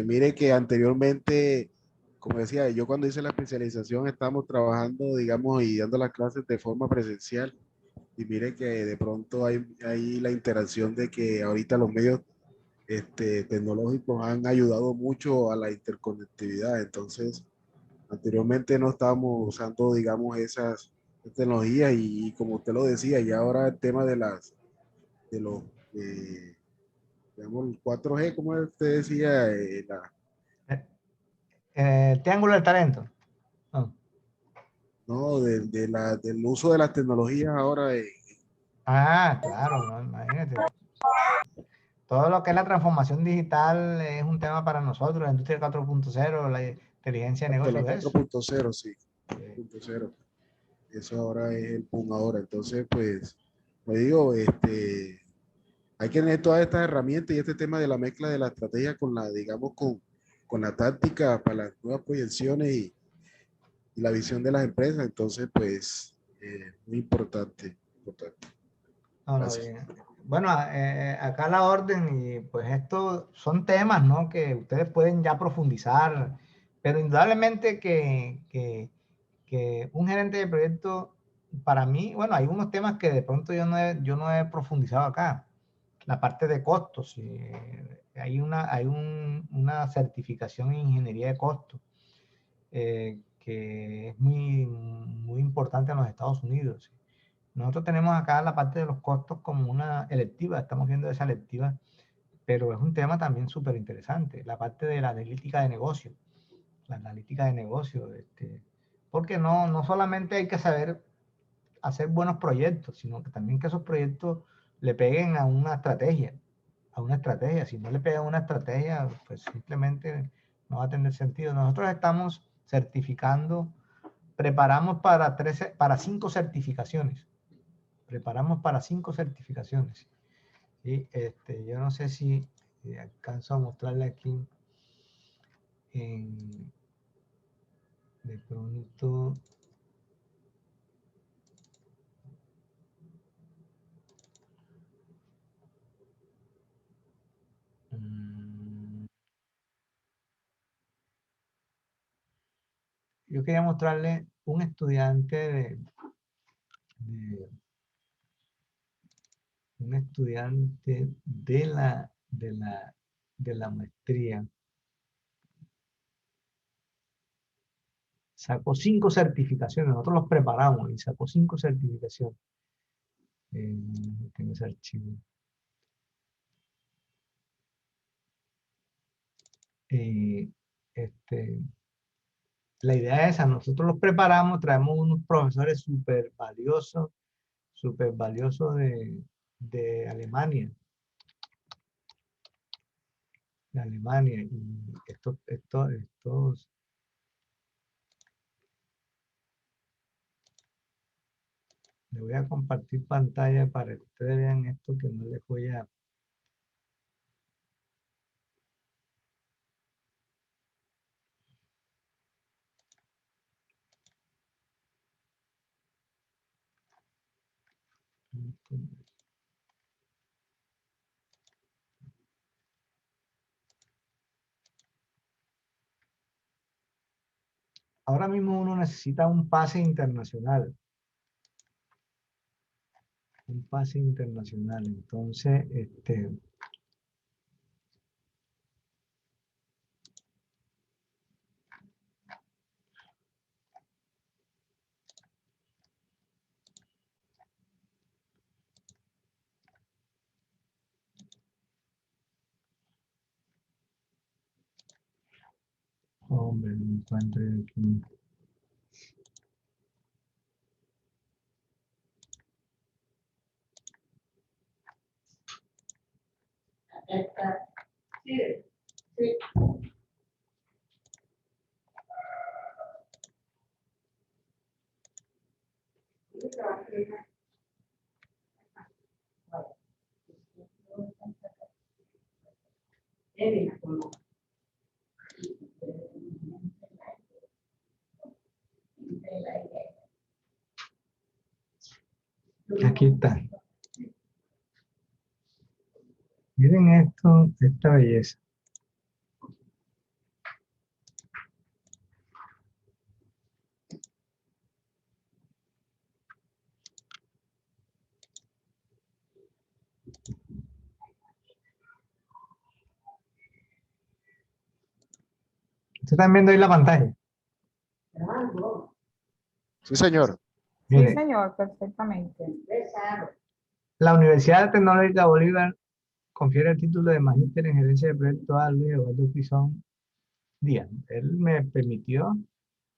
mire que anteriormente, como decía, yo cuando hice la especialización estábamos trabajando, digamos, y dando las clases de forma presencial, y mire que de pronto hay la interacción de que ahorita los medios tecnológicos han ayudado mucho a la interconectividad. Entonces, anteriormente no estábamos usando, digamos, esas tecnologías, y como usted lo decía, ya ahora el tema de los, digamos, el 4G, como usted decía, Triángulo del talento. no, del uso de las tecnologías ahora. Claro, no, imagínate. Todo lo que es la transformación digital es un tema para nosotros, la industria 4.0, la inteligencia de negocios. La 4.0, sí, 4.0. Eso ahora es el boom ahora. Entonces, pues, me digo, hay que tener todas estas herramientas y este tema de la mezcla de la estrategia con digamos, con la táctica para las nuevas proyecciones y la visión de las empresas. Entonces, pues, muy importante. No, bien. Bueno, acá la orden, y pues estos son temas, ¿no?, que ustedes pueden ya profundizar, pero indudablemente que que un gerente de proyecto, para mí, bueno, hay unos temas que de pronto yo no he profundizado acá. La parte de costos. Hay una certificación en ingeniería de costos que es muy importante en los Estados Unidos. Nosotros tenemos acá la parte de los costos como una electiva, estamos viendo esa electiva, pero es un tema también súper interesante, la parte de la analítica de negocio. La analítica de negocio, porque no solamente hay que saber hacer buenos proyectos, sino que también que esos proyectos le peguen a una estrategia. Si no le pegan a una estrategia, pues simplemente no va a tener sentido. Nosotros estamos certificando, preparamos para 5 certificaciones. Preparamos para 5 certificaciones. ¿Sí? Yo no sé si alcanzo a mostrarle aquí de pronto. Yo quería mostrarle un estudiante de la maestría. Sacó 5 certificaciones, nosotros los preparamos y sacó 5 certificaciones. Tengo ese archivo. La idea es esa, nosotros los preparamos, traemos unos profesores súper valiosos de Alemania. Y estos le voy a compartir pantalla para que ustedes vean esto que no les voy a... Ahora mismo uno necesita un pase internacional. Un pase internacional. Entonces, hombre, no encuentro aquí. Aquí está. Miren esto, esta belleza. ¿Ustedes están viendo ahí la pantalla? Sí, señor. Sí, Mire, señor, perfectamente. la Universidad Tecnológica Bolívar confiere el título de Magíster en Gerencia de Proyectos a Luis Eduardo Pisón Díaz. Él me permitió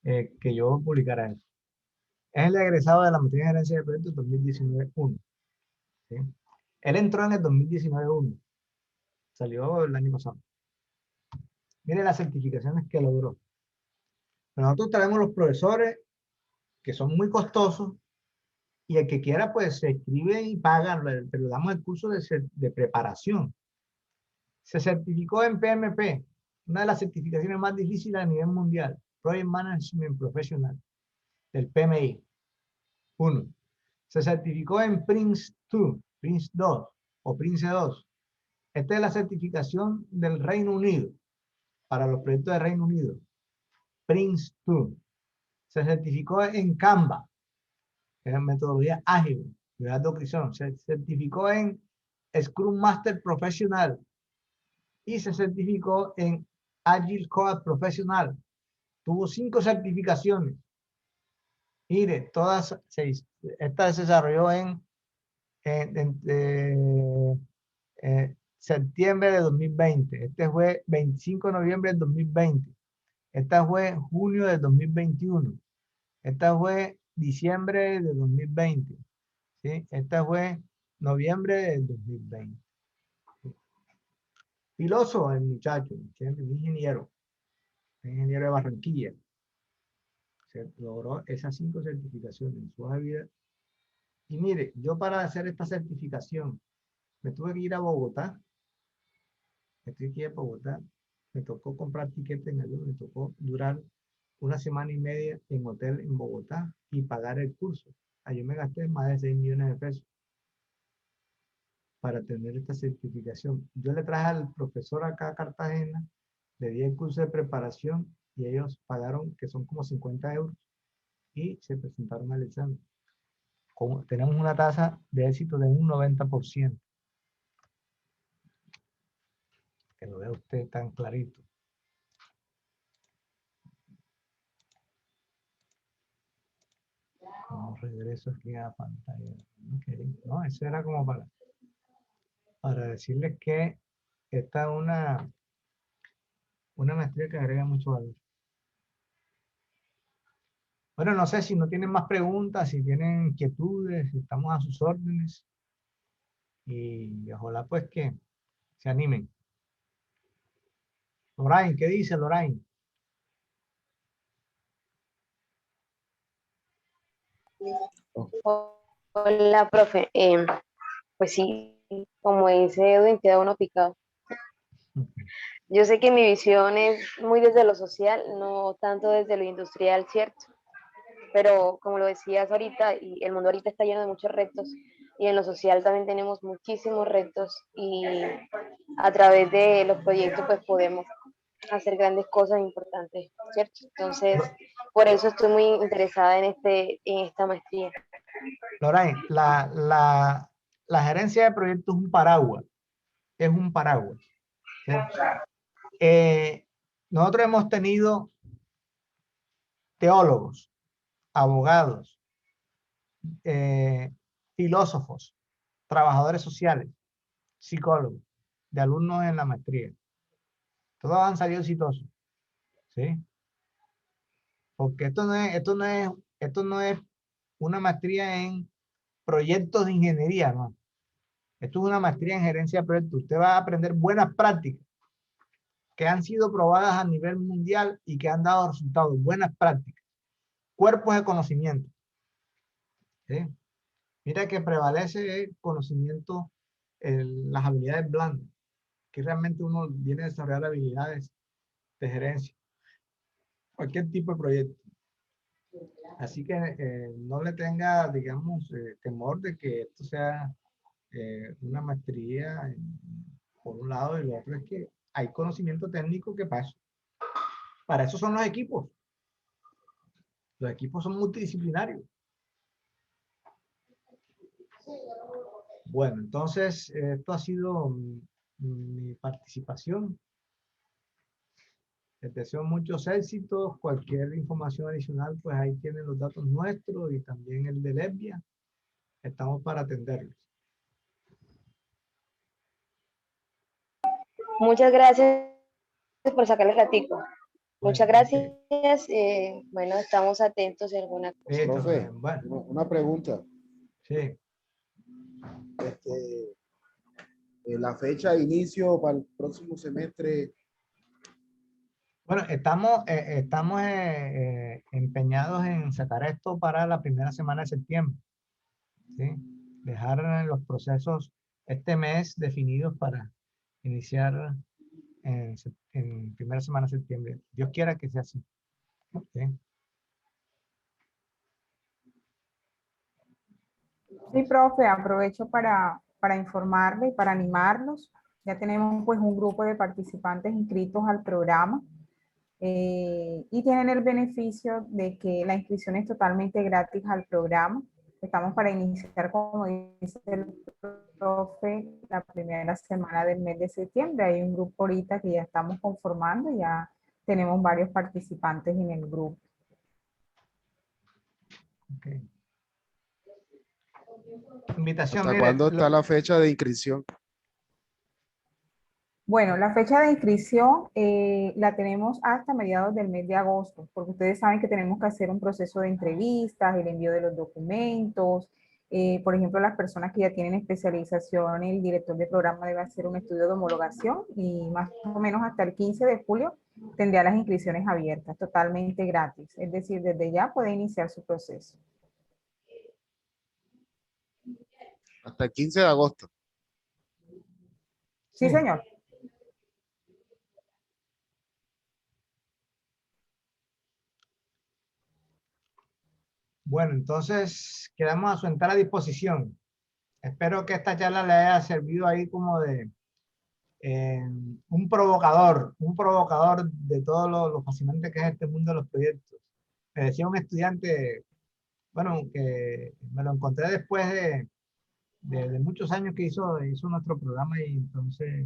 que yo publicara eso. Es el egresado de la maestría en Gerencia de Proyectos 2019-1. ¿Sí? Él entró en el 2019-1. Salió el año pasado. Mire las certificaciones que logró. Nosotros traemos los profesores que son muy costosos y el que quiera pues se inscribe y paga, pero le damos el curso de preparación. Se certificó en PMP, una de las certificaciones más difíciles a nivel mundial, Project Management Professional, del PMI. 1. Se certificó en Prince 2, Prince 2 o Prince 2. Esta es la certificación del Reino Unido, para los proyectos de Reino Unido. Prince 2. se certificó en Canva, que es metodología ágil, se certificó en Scrum Master Professional y se certificó en Agile Code Professional. Tuvo 5 certificaciones. Mire, todas 6. Esta se desarrolló en septiembre de 2020. Este fue 25 de noviembre del 2020. Esta fue junio del 2021. Esta fue diciembre de 2020. ¿Sí? Esta fue noviembre del 2020. Filósofo el muchacho, ingeniero de Barranquilla. Se logró esas 5 certificaciones en su vida. Y mire, yo para hacer esta certificación me tuve que ir a Bogotá. Me tocó comprar tiquetes en avión, me tocó durar una semana y media en hotel en Bogotá y pagar el curso. Allí me gasté más de 6 millones de pesos para tener esta certificación. Yo le traje al profesor acá a Cartagena, le di el curso de preparación y ellos pagaron, que son como 50 euros, y se presentaron al examen. Tenemos una tasa de éxito de un 90%. Que lo vea usted tan clarito. No, regreso aquí a la pantalla. No, eso era como para decirles que esta es una maestría que agrega mucho valor. Bueno, no sé si no tienen más preguntas, si tienen inquietudes, estamos a sus órdenes. Y ojalá pues que se animen. Lorraine, ¿qué dice Lorraine? Hola, profe. Pues sí, como dice Edwin, queda uno picado. Yo sé que mi visión es muy desde lo social, no tanto desde lo industrial, ¿cierto? Pero como lo decías ahorita, y el mundo ahorita está lleno de muchos retos, y en lo social también tenemos muchísimos retos, y a través de los proyectos pues podemos hacer grandes cosas importantes, ¿cierto? Entonces, por eso estoy muy interesada en esta maestría. Lorraine, la gerencia de proyectos es un paraguas. Es un paraguas. ¿Sí? Nosotros hemos tenido teólogos, abogados, filósofos, trabajadores sociales, psicólogos, de alumnos en la maestría. Todos han salido exitosos. ¿Sí? Porque esto no es una maestría en proyectos de ingeniería, ¿no? Esto es una maestría en gerencia de proyectos. Usted va a aprender buenas prácticas que han sido probadas a nivel mundial y que han dado resultados, buenas prácticas, cuerpos de conocimiento. ¿Sí? Mira que prevalece el conocimiento, las habilidades blandas, que realmente uno viene a desarrollar habilidades de gerencia, cualquier tipo de proyecto. Así que no le tenga, digamos, temor de que esto sea una maestría por un lado, y lo otro es que hay conocimiento técnico que para eso son los equipos. Los equipos son multidisciplinarios. Bueno, entonces esto ha sido mi participación. Les deseo muchos éxitos. Cualquier información adicional, pues ahí tienen los datos nuestros y también el de Lesbia. Estamos para atenderlos. Muchas gracias por sacarle el ratico. Muchas Bueno, gracias. Bueno, estamos atentos a alguna cosa. Profe, bueno, una pregunta. sí. La fecha de inicio para el próximo semestre. Bueno, estamos empeñados en sacar esto para la primera semana de septiembre. ¿Sí? Dejar los procesos este mes definidos para iniciar en primera semana de septiembre. Dios quiera que sea así. ¿Sí? Sí, profe, aprovecho para informarle y para animarlos. Ya tenemos pues un grupo de participantes inscritos al programa. y tienen el beneficio de que la inscripción es totalmente gratis al programa. Estamos para iniciar, como dice el profe, la primera semana del mes de septiembre. Hay un grupo ahorita que ya estamos conformando, ya tenemos varios participantes en el grupo. Okay. Invitación, ¿Hasta mire, cuándo está la fecha de inscripción? Bueno, la fecha de inscripción la tenemos hasta mediados del mes de agosto, porque ustedes saben que tenemos que hacer un proceso de entrevistas, el envío de los documentos. Por ejemplo, las personas que ya tienen especialización, el director de programa debe hacer un estudio de homologación y más o menos hasta el 15 de julio tendría las inscripciones abiertas, totalmente gratis. Es decir, desde ya puede iniciar su proceso. Hasta el 15 de agosto. Sí, señor. Bueno, entonces quedamos a su entera disposición. Espero que esta charla le haya servido ahí como de un provocador de todo lo fascinante que es este mundo de los proyectos. Me decía un estudiante, bueno, que me lo encontré después de muchos años que hizo nuestro programa y entonces,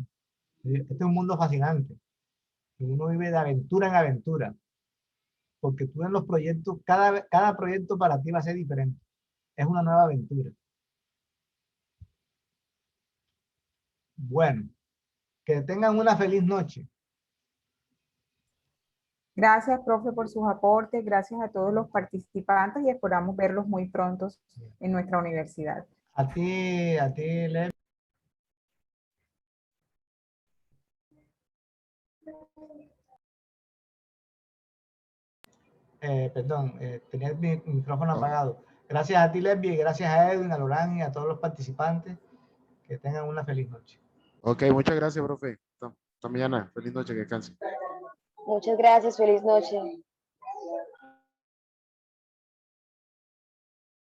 este es un mundo fascinante. Uno vive de aventura en aventura, porque tú en los proyectos, cada proyecto para ti va a ser diferente. Es una nueva aventura. Bueno, que tengan una feliz noche. Gracias, profe, por sus aportes. Gracias a todos los participantes y esperamos verlos muy pronto en nuestra universidad. A ti, Lev. Perdón, tenía el micrófono apagado. Gracias a ti, Lesbi, y gracias a Edwin, a Lorán y a todos los participantes. Que tengan una feliz noche. Ok, muchas gracias, profe. Hasta mañana. Feliz noche, que descanse. Muchas gracias, feliz noche.